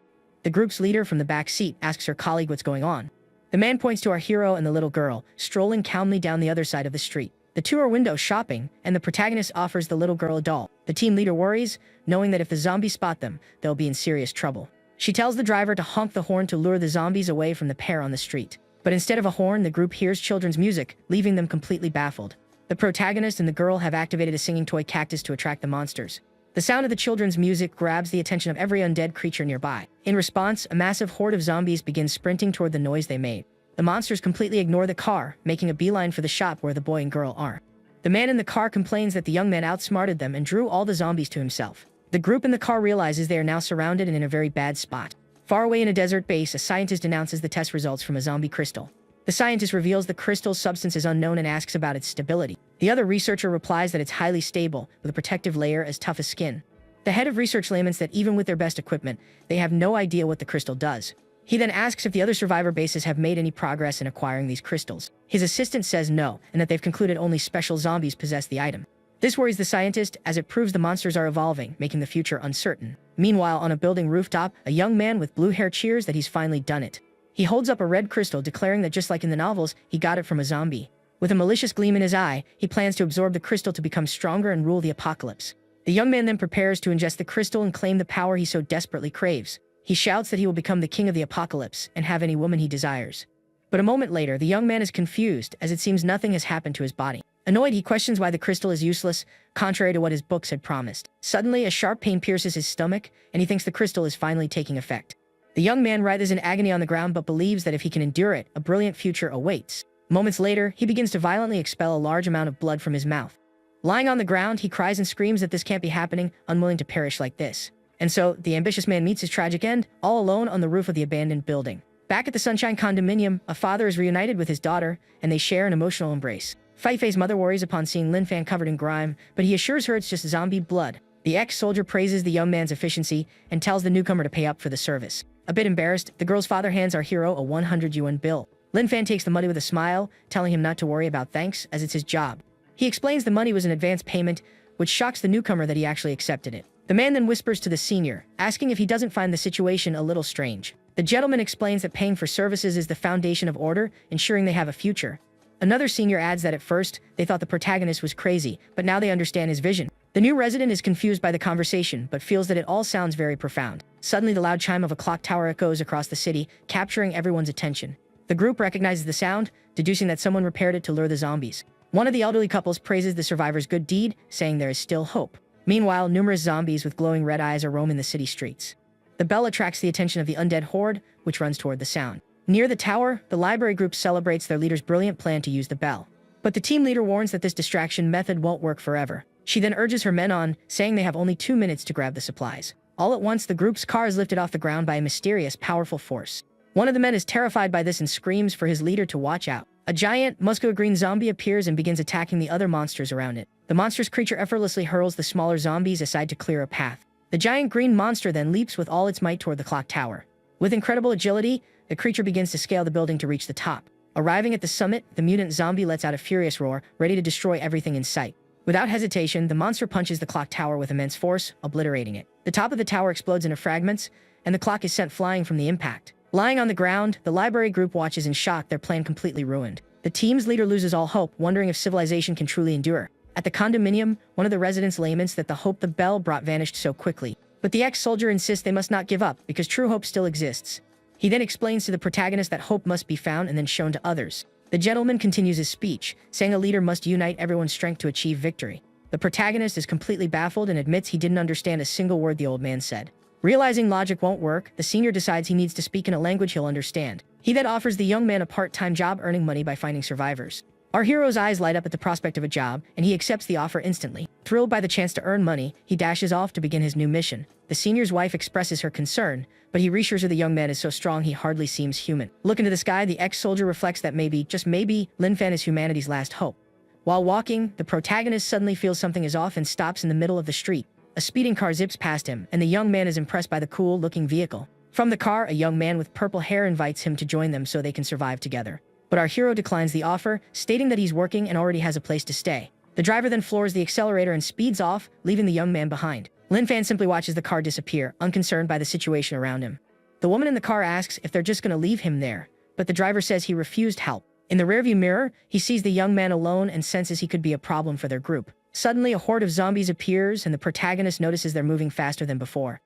The group's leader from the back seat asks her colleague what's going on. The man points to our hero and the little girl, strolling calmly down the other side of the street. The two are window shopping, and the protagonist offers the little girl a doll. The team leader worries, knowing that if the zombies spot them, they'll be in serious trouble. She tells the driver to honk the horn to lure the zombies away from the pair on the street. But instead of a horn, the group hears children's music, leaving them completely baffled. The protagonist and the girl have activated a singing toy cactus to attract the monsters. The sound of the children's music grabs the attention of every undead creature nearby. In response, a massive horde of zombies begins sprinting toward the noise they made. The monsters completely ignore the car, making a beeline for the shop where the boy and girl are. The man in the car complains that the young man outsmarted them and drew all the zombies to himself. The group in the car realizes they are now surrounded and in a very bad spot. Far away in a desert base, a scientist announces the test results from a zombie crystal. The scientist reveals the crystal's substance is unknown and asks about its stability. The other researcher replies that it's highly stable, with a protective layer as tough as skin. The head of research laments that even with their best equipment, they have no idea what the crystal does. He then asks if the other survivor bases have made any progress in acquiring these crystals. His assistant says no, and that they've concluded only special zombies possess the item. This worries the scientist, as it proves the monsters are evolving, making the future uncertain. Meanwhile, on a building rooftop, a young man with blue hair cheers that he's finally done it. He holds up a red crystal, declaring that just like in the novels, he got it from a zombie. With a malicious gleam in his eye, he plans to absorb the crystal to become stronger and rule the apocalypse. The young man then prepares to ingest the crystal and claim the power he so desperately craves. He shouts that he will become the king of the apocalypse and have any woman he desires. But a moment later, the young man is confused, as it seems nothing has happened to his body. Annoyed, he questions why the crystal is useless, contrary to what his books had promised. Suddenly, a sharp pain pierces his stomach, and he thinks the crystal is finally taking effect. The young man writhes in agony on the ground but believes that if he can endure it, a brilliant future awaits. Moments later, he begins to violently expel a large amount of blood from his mouth. Lying on the ground, he cries and screams that this can't be happening, unwilling to perish like this. And so, the ambitious man meets his tragic end, all alone on the roof of the abandoned building. Back at the Sunshine condominium, a father is reunited with his daughter, and they share an emotional embrace. Feifei's mother worries upon seeing Lin Fan covered in grime, but he assures her it's just zombie blood. The ex-soldier praises the young man's efficiency and tells the newcomer to pay up for the service. A bit embarrassed, the girl's father hands our hero a 100 yuan bill. Lin Fan takes the money with a smile, telling him not to worry about thanks, as it's his job. He explains the money was an advance payment, which shocks the newcomer that he actually accepted it. The man then whispers to the senior, asking if he doesn't find the situation a little strange. The gentleman explains that paying for services is the foundation of order, ensuring they have a future. Another senior adds that at first, they thought the protagonist was crazy, but now they understand his vision. The new resident is confused by the conversation, but feels that it all sounds very profound. Suddenly, the loud chime of a clock tower echoes across the city, capturing everyone's attention. The group recognizes the sound, deducing that someone repaired it to lure the zombies. One of the elderly couples praises the survivor's good deed, saying there is still hope. Meanwhile, numerous zombies with glowing red eyes are roaming the city streets. The bell attracts the attention of the undead horde, which runs toward the sound. Near the tower, the library group celebrates their leader's brilliant plan to use the bell. But the team leader warns that this distraction method won't work forever. She then urges her men on, saying they have only 2 minutes to grab the supplies. All at once, the group's car is lifted off the ground by a mysterious, powerful force. One of the men is terrified by this and screams for his leader to watch out. A giant, muscular green zombie appears and begins attacking the other monsters around it. The monstrous creature effortlessly hurls the smaller zombies aside to clear a path. The giant green monster then leaps with all its might toward the clock tower. With incredible agility, the creature begins to scale the building to reach the top. Arriving at the summit, the mutant zombie lets out a furious roar, ready to destroy everything in sight. Without hesitation, the monster punches the clock tower with immense force, obliterating it. The top of the tower explodes into fragments, and the clock is sent flying from the impact. Lying on the ground, the library group watches in shock, their plan completely ruined. The team's leader loses all hope, wondering if civilization can truly endure. At the condominium, one of the residents laments that the hope the bell brought vanished so quickly. But the ex-soldier insists they must not give up, because true hope still exists. He then explains to the protagonist that hope must be found and then shown to others. The gentleman continues his speech, saying a leader must unite everyone's strength to achieve victory. The protagonist is completely baffled and admits he didn't understand a single word the old man said. Realizing logic won't work, the senior decides he needs to speak in a language he'll understand. He then offers the young man a part-time job earning money by finding survivors. Our hero's eyes light up at the prospect of a job, and he accepts the offer instantly. Thrilled by the chance to earn money, he dashes off to begin his new mission. The senior's wife expresses her concern, but he reassures her the young man is so strong he hardly seems human. Look into the sky, the ex-soldier reflects that maybe, just maybe, Lin Fan is humanity's last hope. While walking, the protagonist suddenly feels something is off and stops in the middle of the street. A speeding car zips past him, and the young man is impressed by the cool-looking vehicle. From the car, a young man with purple hair invites him to join them so they can survive together. But our hero declines the offer, stating that he's working and already has a place to stay. The driver then floors the accelerator and speeds off, leaving the young man behind. Lin Fan simply watches the car disappear, unconcerned by the situation around him. The woman in the car asks if they're just going to leave him there, but the driver says he refused help. In the rearview mirror, he sees the young man alone and senses he could be a problem for their group. Suddenly, a horde of zombies appears, and the protagonist notices they're moving faster than before.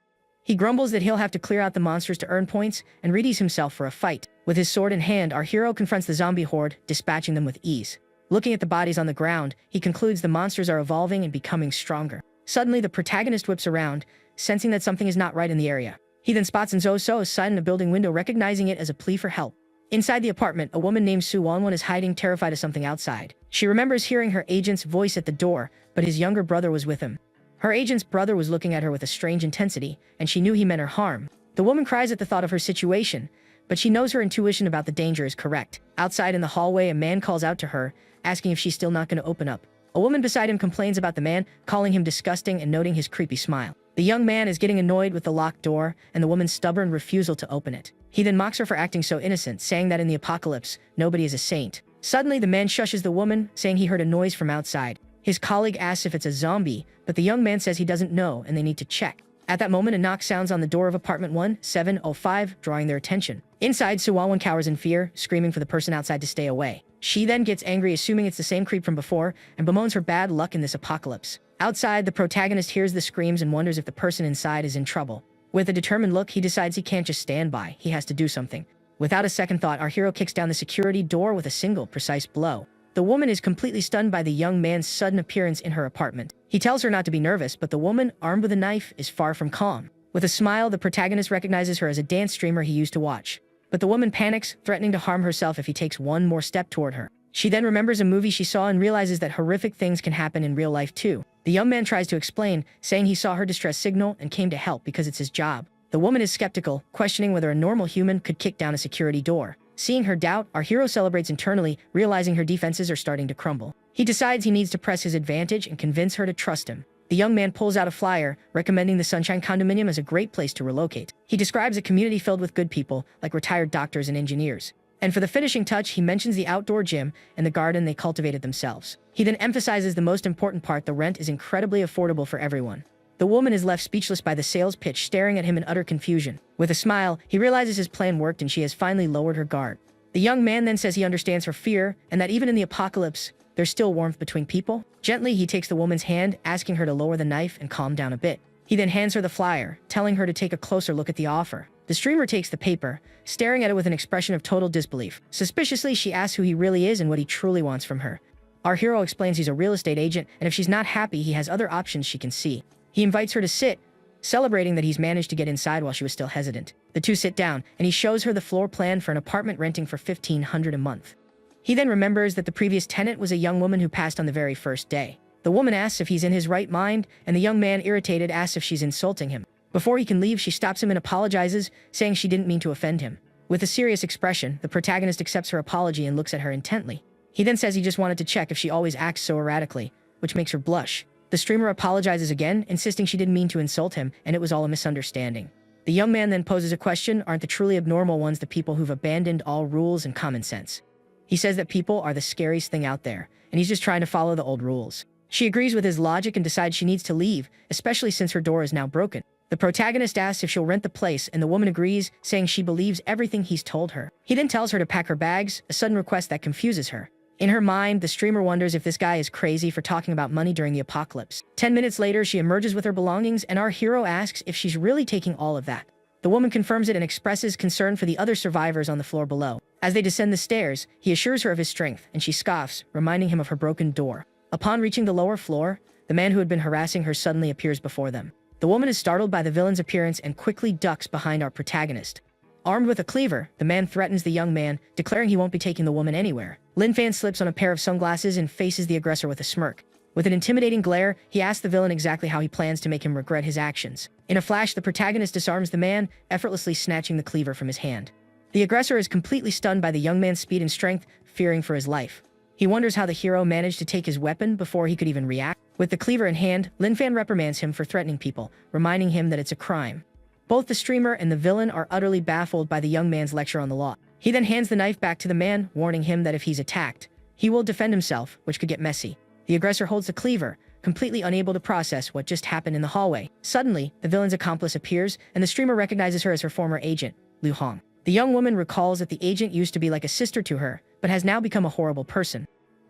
He grumbles that he'll have to clear out the monsters to earn points and readies himself for a fight. With his sword in hand, our hero confronts the zombie horde, dispatching them with ease. Looking at the bodies on the ground, he concludes the monsters are evolving and becoming stronger. Suddenly, the protagonist whips around, sensing that something is not right in the area. He then spots Nzo-So's son in a building window, recognizing it as a plea for help. Inside the apartment, a woman named Su Wanwan is hiding, terrified of something outside. She remembers hearing her agent's voice at the door, but his younger brother was with him. Her agent's brother was looking at her with a strange intensity, and she knew he meant her harm. The woman cries at the thought of her situation, but she knows her intuition about the danger is correct. Outside in the hallway, a man calls out to her, asking if she's still not going to open up. A woman beside him complains about the man, calling him disgusting and noting his creepy smile. The young man is getting annoyed with the locked door and the woman's stubborn refusal to open it. He then mocks her for acting so innocent, saying that in the apocalypse, nobody is a saint. Suddenly, the man shushes the woman, saying he heard a noise from outside. His colleague asks if it's a zombie, but the young man says he doesn't know and they need to check. At that moment, a knock sounds on the door of apartment 1705, drawing their attention. Inside, Suwalwan cowers in fear, screaming for the person outside to stay away. She then gets angry, assuming it's the same creep from before, and bemoans her bad luck in this apocalypse. Outside, the protagonist hears the screams and wonders if the person inside is in trouble. With a determined look, he decides he can't just stand by. He has to do something. Without a second thought, our hero kicks down the security door with a single, precise blow. The woman is completely stunned by the young man's sudden appearance in her apartment. He tells her not to be nervous, but the woman, armed with a knife, is far from calm. With a smile, the protagonist recognizes her as a dance streamer he used to watch. But the woman panics, threatening to harm herself if he takes one more step toward her. She then remembers a movie she saw and realizes that horrific things can happen in real life too. The young man tries to explain, saying he saw her distress signal and came to help because it's his job. The woman is skeptical, questioning whether a normal human could kick down a security door. Seeing her doubt, our hero celebrates internally, realizing her defenses are starting to crumble. He decides he needs to press his advantage and convince her to trust him. The young man pulls out a flyer, recommending the Sunshine Condominium as a great place to relocate. He describes a community filled with good people, like retired doctors and engineers. And for the finishing touch, he mentions the outdoor gym and the garden they cultivated themselves. He then emphasizes the most important part: the rent is incredibly affordable for everyone. The woman is left speechless by the sales pitch, staring at him in utter confusion. With a smile, he realizes his plan worked and she has finally lowered her guard. The young man then says he understands her fear and that even in the apocalypse, there's still warmth between people. Gently, he takes the woman's hand, asking her to lower the knife and calm down a bit. He then hands her the flyer, telling her to take a closer look at the offer. The streamer takes the paper, staring at it with an expression of total disbelief. Suspiciously, she asks who he really is and what he truly wants from her. Our hero explains he's a real estate agent, and if she's not happy, he has other options she can see. He invites her to sit, celebrating that he's managed to get inside while she was still hesitant. The two sit down, and he shows her the floor plan for an apartment renting for $1,500 a month. He then remembers that the previous tenant was a young woman who passed on the very first day. The woman asks if he's in his right mind, and the young man, irritated, asks if she's insulting him. Before he can leave, she stops him and apologizes, saying she didn't mean to offend him. With a serious expression, the protagonist accepts her apology and looks at her intently. He then says he just wanted to check if she always acts so erratically, which makes her blush. The streamer apologizes again, insisting she didn't mean to insult him, and it was all a misunderstanding. The young man then poses a question: aren't the truly abnormal ones the people who've abandoned all rules and common sense? He says that people are the scariest thing out there, and he's just trying to follow the old rules. She agrees with his logic and decides she needs to leave, especially since her door is now broken. The protagonist asks if she'll rent the place, and the woman agrees, saying she believes everything he's told her. He then tells her to pack her bags, a sudden request that confuses her. In her mind, the streamer wonders if this guy is crazy for talking about money during the apocalypse. 10 minutes later, she emerges with her belongings, and our hero asks if she's really taking all of that. The woman confirms it and expresses concern for the other survivors on the floor below. As they descend the stairs, he assures her of his strength, and she scoffs, reminding him of her broken door. Upon reaching the lower floor, the man who had been harassing her suddenly appears before them. The woman is startled by the villain's appearance and quickly ducks behind our protagonist. Armed with a cleaver, the man threatens the young man, declaring he won't be taking the woman anywhere. Lin Fan slips on a pair of sunglasses and faces the aggressor with a smirk. With an intimidating glare, he asks the villain exactly how he plans to make him regret his actions. In a flash, the protagonist disarms the man, effortlessly snatching the cleaver from his hand. The aggressor is completely stunned by the young man's speed and strength, fearing for his life. He wonders how the hero managed to take his weapon before he could even react. With the cleaver in hand, Lin Fan reprimands him for threatening people, reminding him that it's a crime. Both the streamer and the villain are utterly baffled by the young man's lecture on the law. He then hands the knife back to the man, warning him that if he's attacked, he will defend himself, which could get messy. The aggressor holds the cleaver, completely unable to process what just happened in the hallway. Suddenly, the villain's accomplice appears, and the streamer recognizes her as her former agent, Lu Hong. The young woman recalls that the agent used to be like a sister to her, but has now become a horrible person.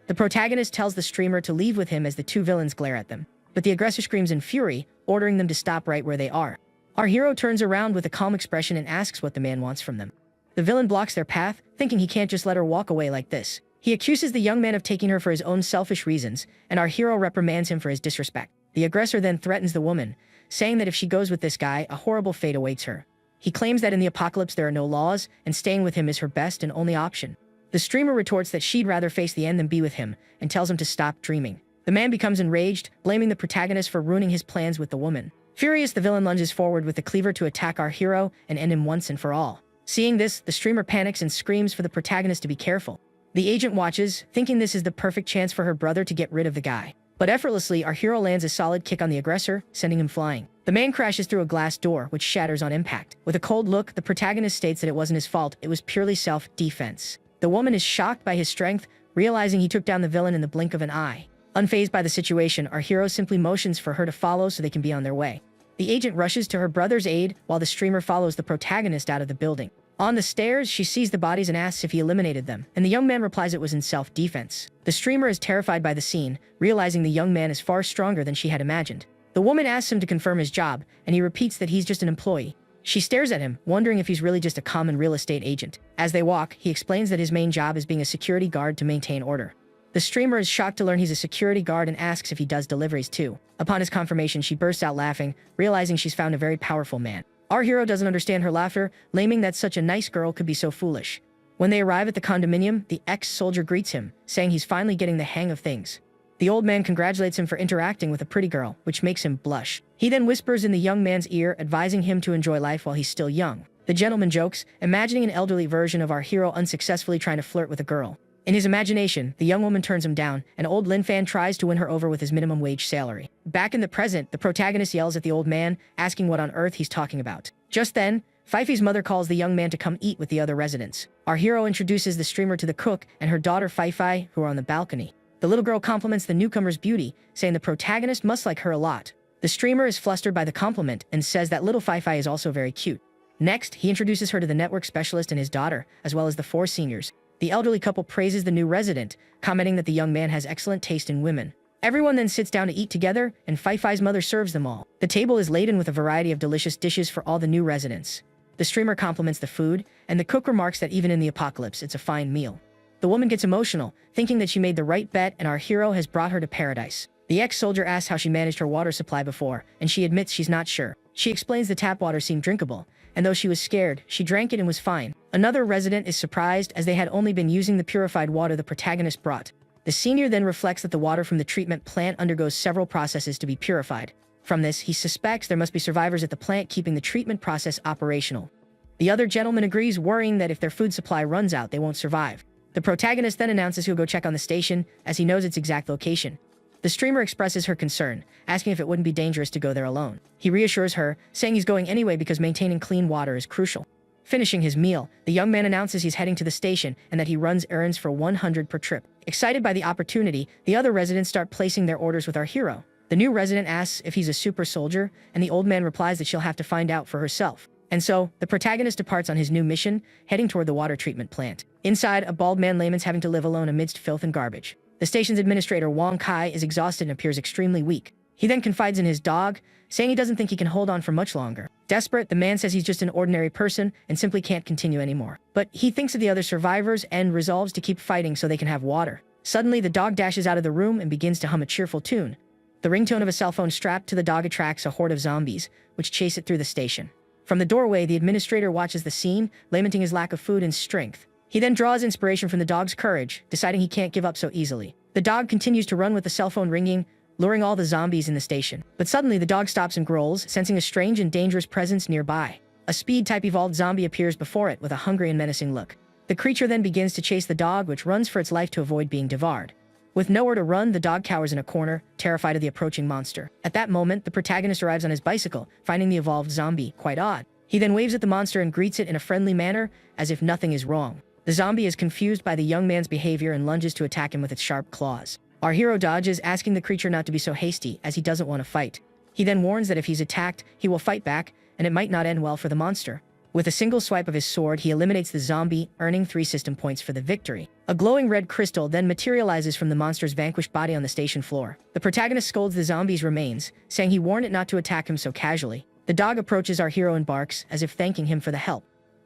The protagonist tells the streamer to leave with him as the two villains glare at them, but the aggressor screams in fury, ordering them to stop right where they are. Our hero turns around with a calm expression and asks what the man wants from them. The villain blocks their path, thinking he can't just let her walk away like this. He accuses the young man of taking her for his own selfish reasons, and our hero reprimands him for his disrespect. The aggressor then threatens the woman, saying that if she goes with this guy, a horrible fate awaits her. He claims that in the apocalypse there are no laws, and staying with him is her best and only option. The streamer retorts that she'd rather face the end than be with him, and tells him to stop dreaming. The man becomes enraged, blaming the protagonist for ruining his plans with the woman. Furious, the villain lunges forward with the cleaver to attack our hero and end him once and for all. Seeing this, the streamer panics and screams for the protagonist to be careful. The agent watches, thinking this is the perfect chance for her brother to get rid of the guy. But effortlessly, our hero lands a solid kick on the aggressor, sending him flying. The man crashes through a glass door, which shatters on impact. With a cold look, the protagonist states that it wasn't his fault, it was purely self-defense. The woman is shocked by his strength, realizing he took down the villain in the blink of an eye. Unfazed by the situation, our hero simply motions for her to follow so they can be on their way. The agent rushes to her brother's aid, while the streamer follows the protagonist out of the building. On the stairs, she sees the bodies and asks if he eliminated them, and the young man replies it was in self-defense. The streamer is terrified by the scene, realizing the young man is far stronger than she had imagined. The woman asks him to confirm his job, and he repeats that he's just an employee. She stares at him, wondering if he's really just a common real estate agent. As they walk, he explains that his main job is being a security guard to maintain order. The streamer is shocked to learn he's a security guard and asks if he does deliveries too. Upon his confirmation, she bursts out laughing, realizing she's found a very powerful man. Our hero doesn't understand her laughter, laming that such a nice girl could be so foolish. When they arrive at the condominium, the ex-soldier greets him, saying he's finally getting the hang of things. The old man congratulates him for interacting with a pretty girl, which makes him blush. He then whispers in the young man's ear, advising him to enjoy life while he's still young. The gentleman jokes, imagining an elderly version of our hero unsuccessfully trying to flirt with a girl. In his imagination, the young woman turns him down, and old Lin Fan tries to win her over with his minimum wage salary. Back in the present, the protagonist yells at the old man, asking what on earth he's talking about. Just then, Fifey's mother calls the young man to come eat with the other residents. Our hero introduces the streamer to the cook and her daughter Fifey, who are on the balcony. The little girl compliments the newcomer's beauty, saying the protagonist must like her a lot. The streamer is flustered by the compliment and says that little Fifey is also very cute. Next, he introduces her to the network specialist and his daughter, as well as the 4 seniors. The elderly couple praises the new resident, commenting that the young man has excellent taste in women. Everyone then sits down to eat together, and Fifey's mother serves them all. The table is laden with a variety of delicious dishes for all the new residents. The streamer compliments the food, and the cook remarks that even in the apocalypse, it's a fine meal. The woman gets emotional, thinking that she made the right bet and our hero has brought her to paradise. The ex-soldier asks how she managed her water supply before, and she admits she's not sure. She explains the tap water seemed drinkable, and though she was scared, she drank it and was fine. Another resident is surprised as they had only been using the purified water the protagonist brought. The senior then reflects that the water from the treatment plant undergoes several processes to be purified. From this, he suspects there must be survivors at the plant keeping the treatment process operational. The other gentleman agrees, worrying that if their food supply runs out, they won't survive. The protagonist then announces he'll go check on the station, as he knows its exact location. The streamer expresses her concern, asking if it wouldn't be dangerous to go there alone. He reassures her, saying he's going anyway because maintaining clean water is crucial. Finishing his meal, the young man announces he's heading to the station and that he runs errands for 100 per trip. Excited by the opportunity, the other residents start placing their orders with our hero. The new resident asks if he's a super soldier, and the old man replies that she'll have to find out for herself. And so, the protagonist departs on his new mission, heading toward the water treatment plant. Inside, a bald man layman's having to live alone amidst filth and garbage. The station's administrator, Wong Kai, is exhausted and appears extremely weak. He then confides in his dog, saying he doesn't think he can hold on for much longer. Desperate, the man says he's just an ordinary person and simply can't continue anymore. But he thinks of the other survivors and resolves to keep fighting so they can have water. Suddenly, the dog dashes out of the room and begins to hum a cheerful tune. The ringtone of a cell phone strapped to the dog attracts a horde of zombies, which chase it through the station. From the doorway, the administrator watches the scene, lamenting his lack of food and strength. He then draws inspiration from the dog's courage, deciding he can't give up so easily. The dog continues to run with the cell phone ringing, luring all the zombies in the station. But suddenly, the dog stops and growls, sensing a strange and dangerous presence nearby. A speed-type evolved zombie appears before it with a hungry and menacing look. The creature then begins to chase the dog, which runs for its life to avoid being devoured. With nowhere to run, the dog cowers in a corner, terrified of the approaching monster. At that moment, the protagonist arrives on his bicycle, finding the evolved zombie quite odd. He then waves at the monster and greets it in a friendly manner, as if nothing is wrong. The zombie is confused by the young man's behavior and lunges to attack him with its sharp claws. Our hero dodges, asking the creature not to be so hasty, as he doesn't want to fight. He then warns that if he's attacked, he will fight back, and it might not end well for the monster. With a single swipe of his sword, he eliminates the zombie, earning 3 system points for the victory. A glowing red crystal then materializes from the monster's vanquished body on the station floor. The protagonist scolds the zombie's remains, saying he warned it not to attack him so casually. The dog approaches our hero and barks, as if thanking him for the help.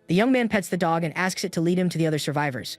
The young man pets the dog and asks it to lead him to the other survivors.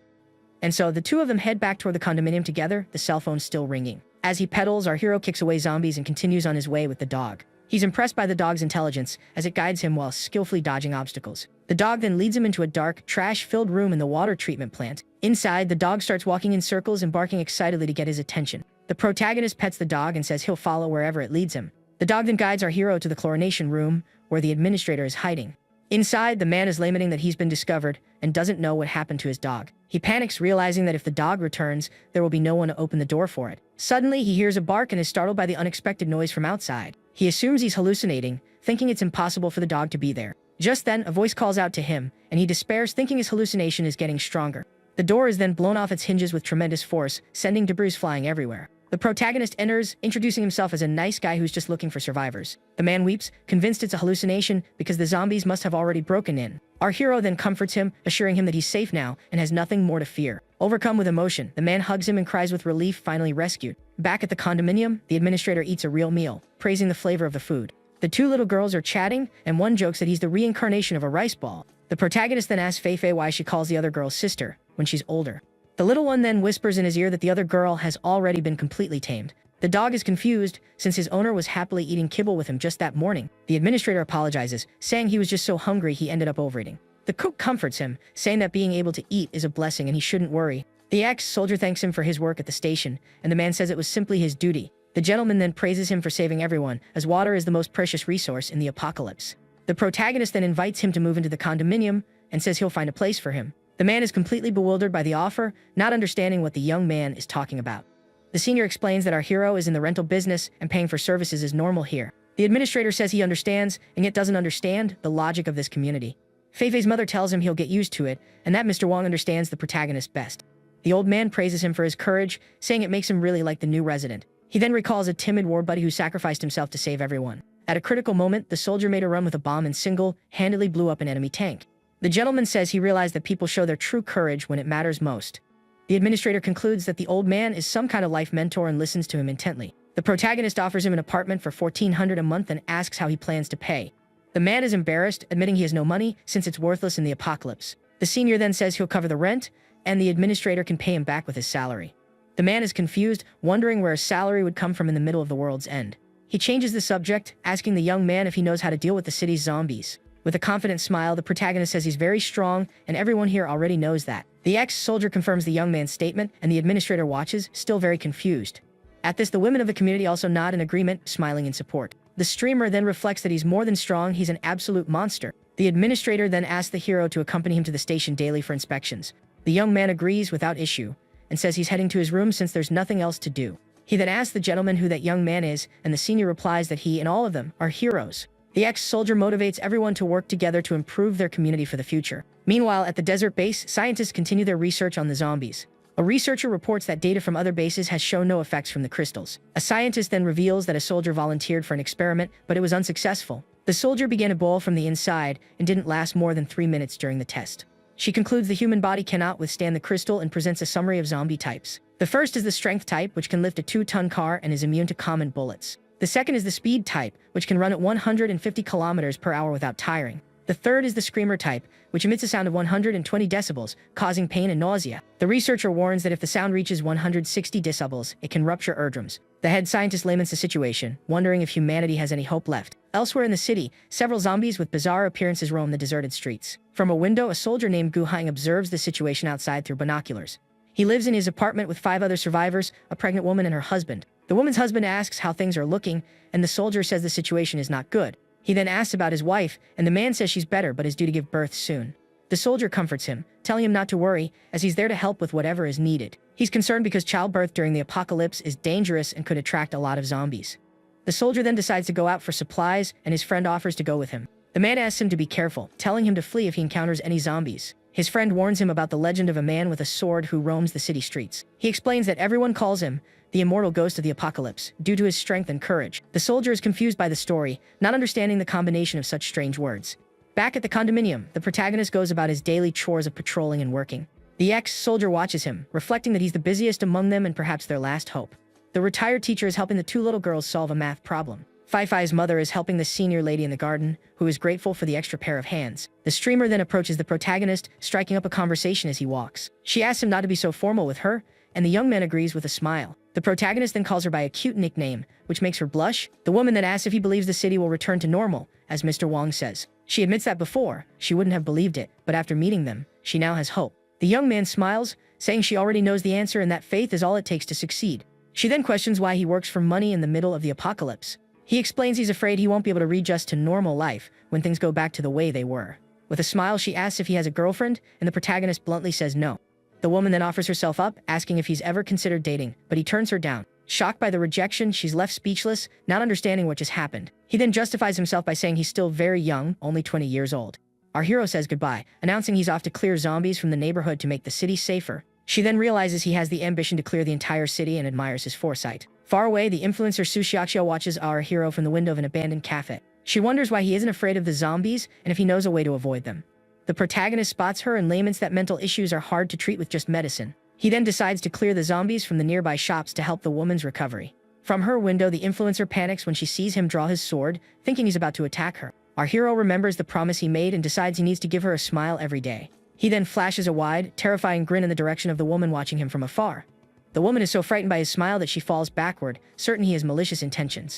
And so the two of them head back toward the condominium together, the cell phone still ringing. As he pedals, our hero kicks away zombies and continues on his way with the dog. He's impressed by the dog's intelligence, as it guides him while skillfully dodging obstacles. The dog then leads him into a dark, trash-filled room in the water treatment plant. Inside, the dog starts walking in circles and barking excitedly to get his attention. The protagonist pets the dog and says he'll follow wherever it leads him. The dog then guides our hero to the chlorination room, where the administrator is hiding. Inside, the man is lamenting that he's been discovered and doesn't know what happened to his dog. He panics, realizing that if the dog returns, there will be no one to open the door for it. Suddenly, he hears a bark and is startled by the unexpected noise from outside. He assumes he's hallucinating, thinking it's impossible for the dog to be there. Just then, a voice calls out to him, and he despairs, thinking his hallucination is getting stronger. The door is then blown off its hinges with tremendous force, sending debris flying everywhere. The protagonist enters, introducing himself as a nice guy who's just looking for survivors. The man weeps, convinced it's a hallucination because the zombies must have already broken in. Our hero then comforts him, assuring him that he's safe now and has nothing more to fear. Overcome with emotion, the man hugs him and cries with relief, finally rescued. Back at the condominium, the administrator eats a real meal, praising the flavor of the food. The two little girls are chatting, and one jokes that he's the reincarnation of a rice ball. The protagonist then asks Fei why she calls the other girl sister when she's older. The little one then whispers in his ear that the other girl has already been completely tamed. The dog is confused, since his owner was happily eating kibble with him just that morning. The administrator apologizes, saying he was just so hungry he ended up overeating. The cook comforts him, saying that being able to eat is a blessing and he shouldn't worry. The ex-soldier thanks him for his work at the station, and the man says it was simply his duty. The gentleman then praises him for saving everyone, as water is the most precious resource in the apocalypse. The protagonist then invites him to move into the condominium, and says he'll find a place for him. The man is completely bewildered by the offer, not understanding what the young man is talking about. The senior explains that our hero is in the rental business and paying for services is normal here. The administrator says he understands, and yet doesn't understand, the logic of this community. Feifei's mother tells him he'll get used to it, and that Mr. Wong understands the protagonist best. The old man praises him for his courage, saying it makes him really like the new resident. He then recalls a timid war buddy who sacrificed himself to save everyone. At a critical moment, the soldier made a run with a bomb and single-handedly blew up an enemy tank. The gentleman says he realized that people show their true courage when it matters most. The administrator concludes that the old man is some kind of life mentor and listens to him intently. The protagonist offers him an apartment for $1,400 a month and asks how he plans to pay. The man is embarrassed, admitting he has no money since it's worthless in the apocalypse. The senior then says he'll cover the rent, and the administrator can pay him back with his salary. The man is confused, wondering where his salary would come from in the middle of the world's end. He changes the subject, asking the young man if he knows how to deal with the city's zombies. With a confident smile, the protagonist says he's very strong, and everyone here already knows that. The ex-soldier confirms the young man's statement, and the administrator watches, still very confused. At this, the women of the community also nod in agreement, smiling in support. The streamer then reflects that he's more than strong, he's an absolute monster. The administrator then asks the hero to accompany him to the station daily for inspections. The young man agrees without issue, and says he's heading to his room since there's nothing else to do. He then asks the gentleman who that young man is, and the senior replies that he and all of them are heroes. The ex-soldier motivates everyone to work together to improve their community for the future. Meanwhile, at the desert base, scientists continue their research on the zombies. A researcher reports that data from other bases has shown no effects from the crystals. A scientist then reveals that a soldier volunteered for an experiment, but it was unsuccessful. The soldier began to boil from the inside and didn't last more than 3 minutes during the test. She concludes the human body cannot withstand the crystal and presents a summary of zombie types. The first is the strength type, which can lift a 2-ton car and is immune to common bullets. The second is the speed type, which can run at 150 kilometers per hour without tiring. The third is the screamer type, which emits a sound of 120 decibels, causing pain and nausea. The researcher warns that if the sound reaches 160 decibels, it can rupture eardrums. The head scientist laments the situation, wondering if humanity has any hope left. Elsewhere in the city, several zombies with bizarre appearances roam the deserted streets. From a window, a soldier named Gu Haing observes the situation outside through binoculars. He lives in his apartment with 5 other survivors, a pregnant woman and her husband. The woman's husband asks how things are looking, and the soldier says the situation is not good. He then asks about his wife, and the man says she's better but is due to give birth soon. The soldier comforts him, telling him not to worry, as he's there to help with whatever is needed. He's concerned because childbirth during the apocalypse is dangerous and could attract a lot of zombies. The soldier then decides to go out for supplies, and his friend offers to go with him. The man asks him to be careful, telling him to flee if he encounters any zombies. His friend warns him about the legend of a man with a sword who roams the city streets. He explains that everyone calls him the immortal ghost of the apocalypse, due to his strength and courage. The soldier is confused by the story, not understanding the combination of such strange words. Back at the condominium, the protagonist goes about his daily chores of patrolling and working. The ex-soldier watches him, reflecting that he's the busiest among them and perhaps their last hope. The retired teacher is helping the 2 little girls solve a math problem. Fei-Fei's mother is helping the senior lady in the garden, who is grateful for the extra pair of hands. The streamer then approaches the protagonist, striking up a conversation as he walks. She asks him not to be so formal with her, and the young man agrees with a smile. The protagonist then calls her by a cute nickname, which makes her blush. The woman then asks if he believes the city will return to normal, as Mr. Wong says. She admits that before, she wouldn't have believed it, but after meeting them, she now has hope. The young man smiles, saying she already knows the answer and that faith is all it takes to succeed. She then questions why he works for money in the middle of the apocalypse. He explains he's afraid he won't be able to readjust to normal life when things go back to the way they were. With a smile, she asks if he has a girlfriend, and the protagonist bluntly says no. The woman then offers herself up, asking if he's ever considered dating, but he turns her down. Shocked by the rejection, she's left speechless, not understanding what just happened. He then justifies himself by saying he's still very young, only 20 years old. Our hero says goodbye, announcing he's off to clear zombies from the neighborhood to make the city safer. She then realizes he has the ambition to clear the entire city and admires his foresight. Far away, the influencer Sushiaxia watches our hero from the window of an abandoned cafe. She wonders why he isn't afraid of the zombies and if he knows a way to avoid them. The protagonist spots her and laments that mental issues are hard to treat with just medicine. He then decides to clear the zombies from the nearby shops to help the woman's recovery. From her window, the influencer panics when she sees him draw his sword, thinking he's about to attack her. Our hero remembers the promise he made and decides he needs to give her a smile every day. He then flashes a wide, terrifying grin in the direction of the woman watching him from afar. The woman is so frightened by his smile that she falls backward, certain he has malicious intentions.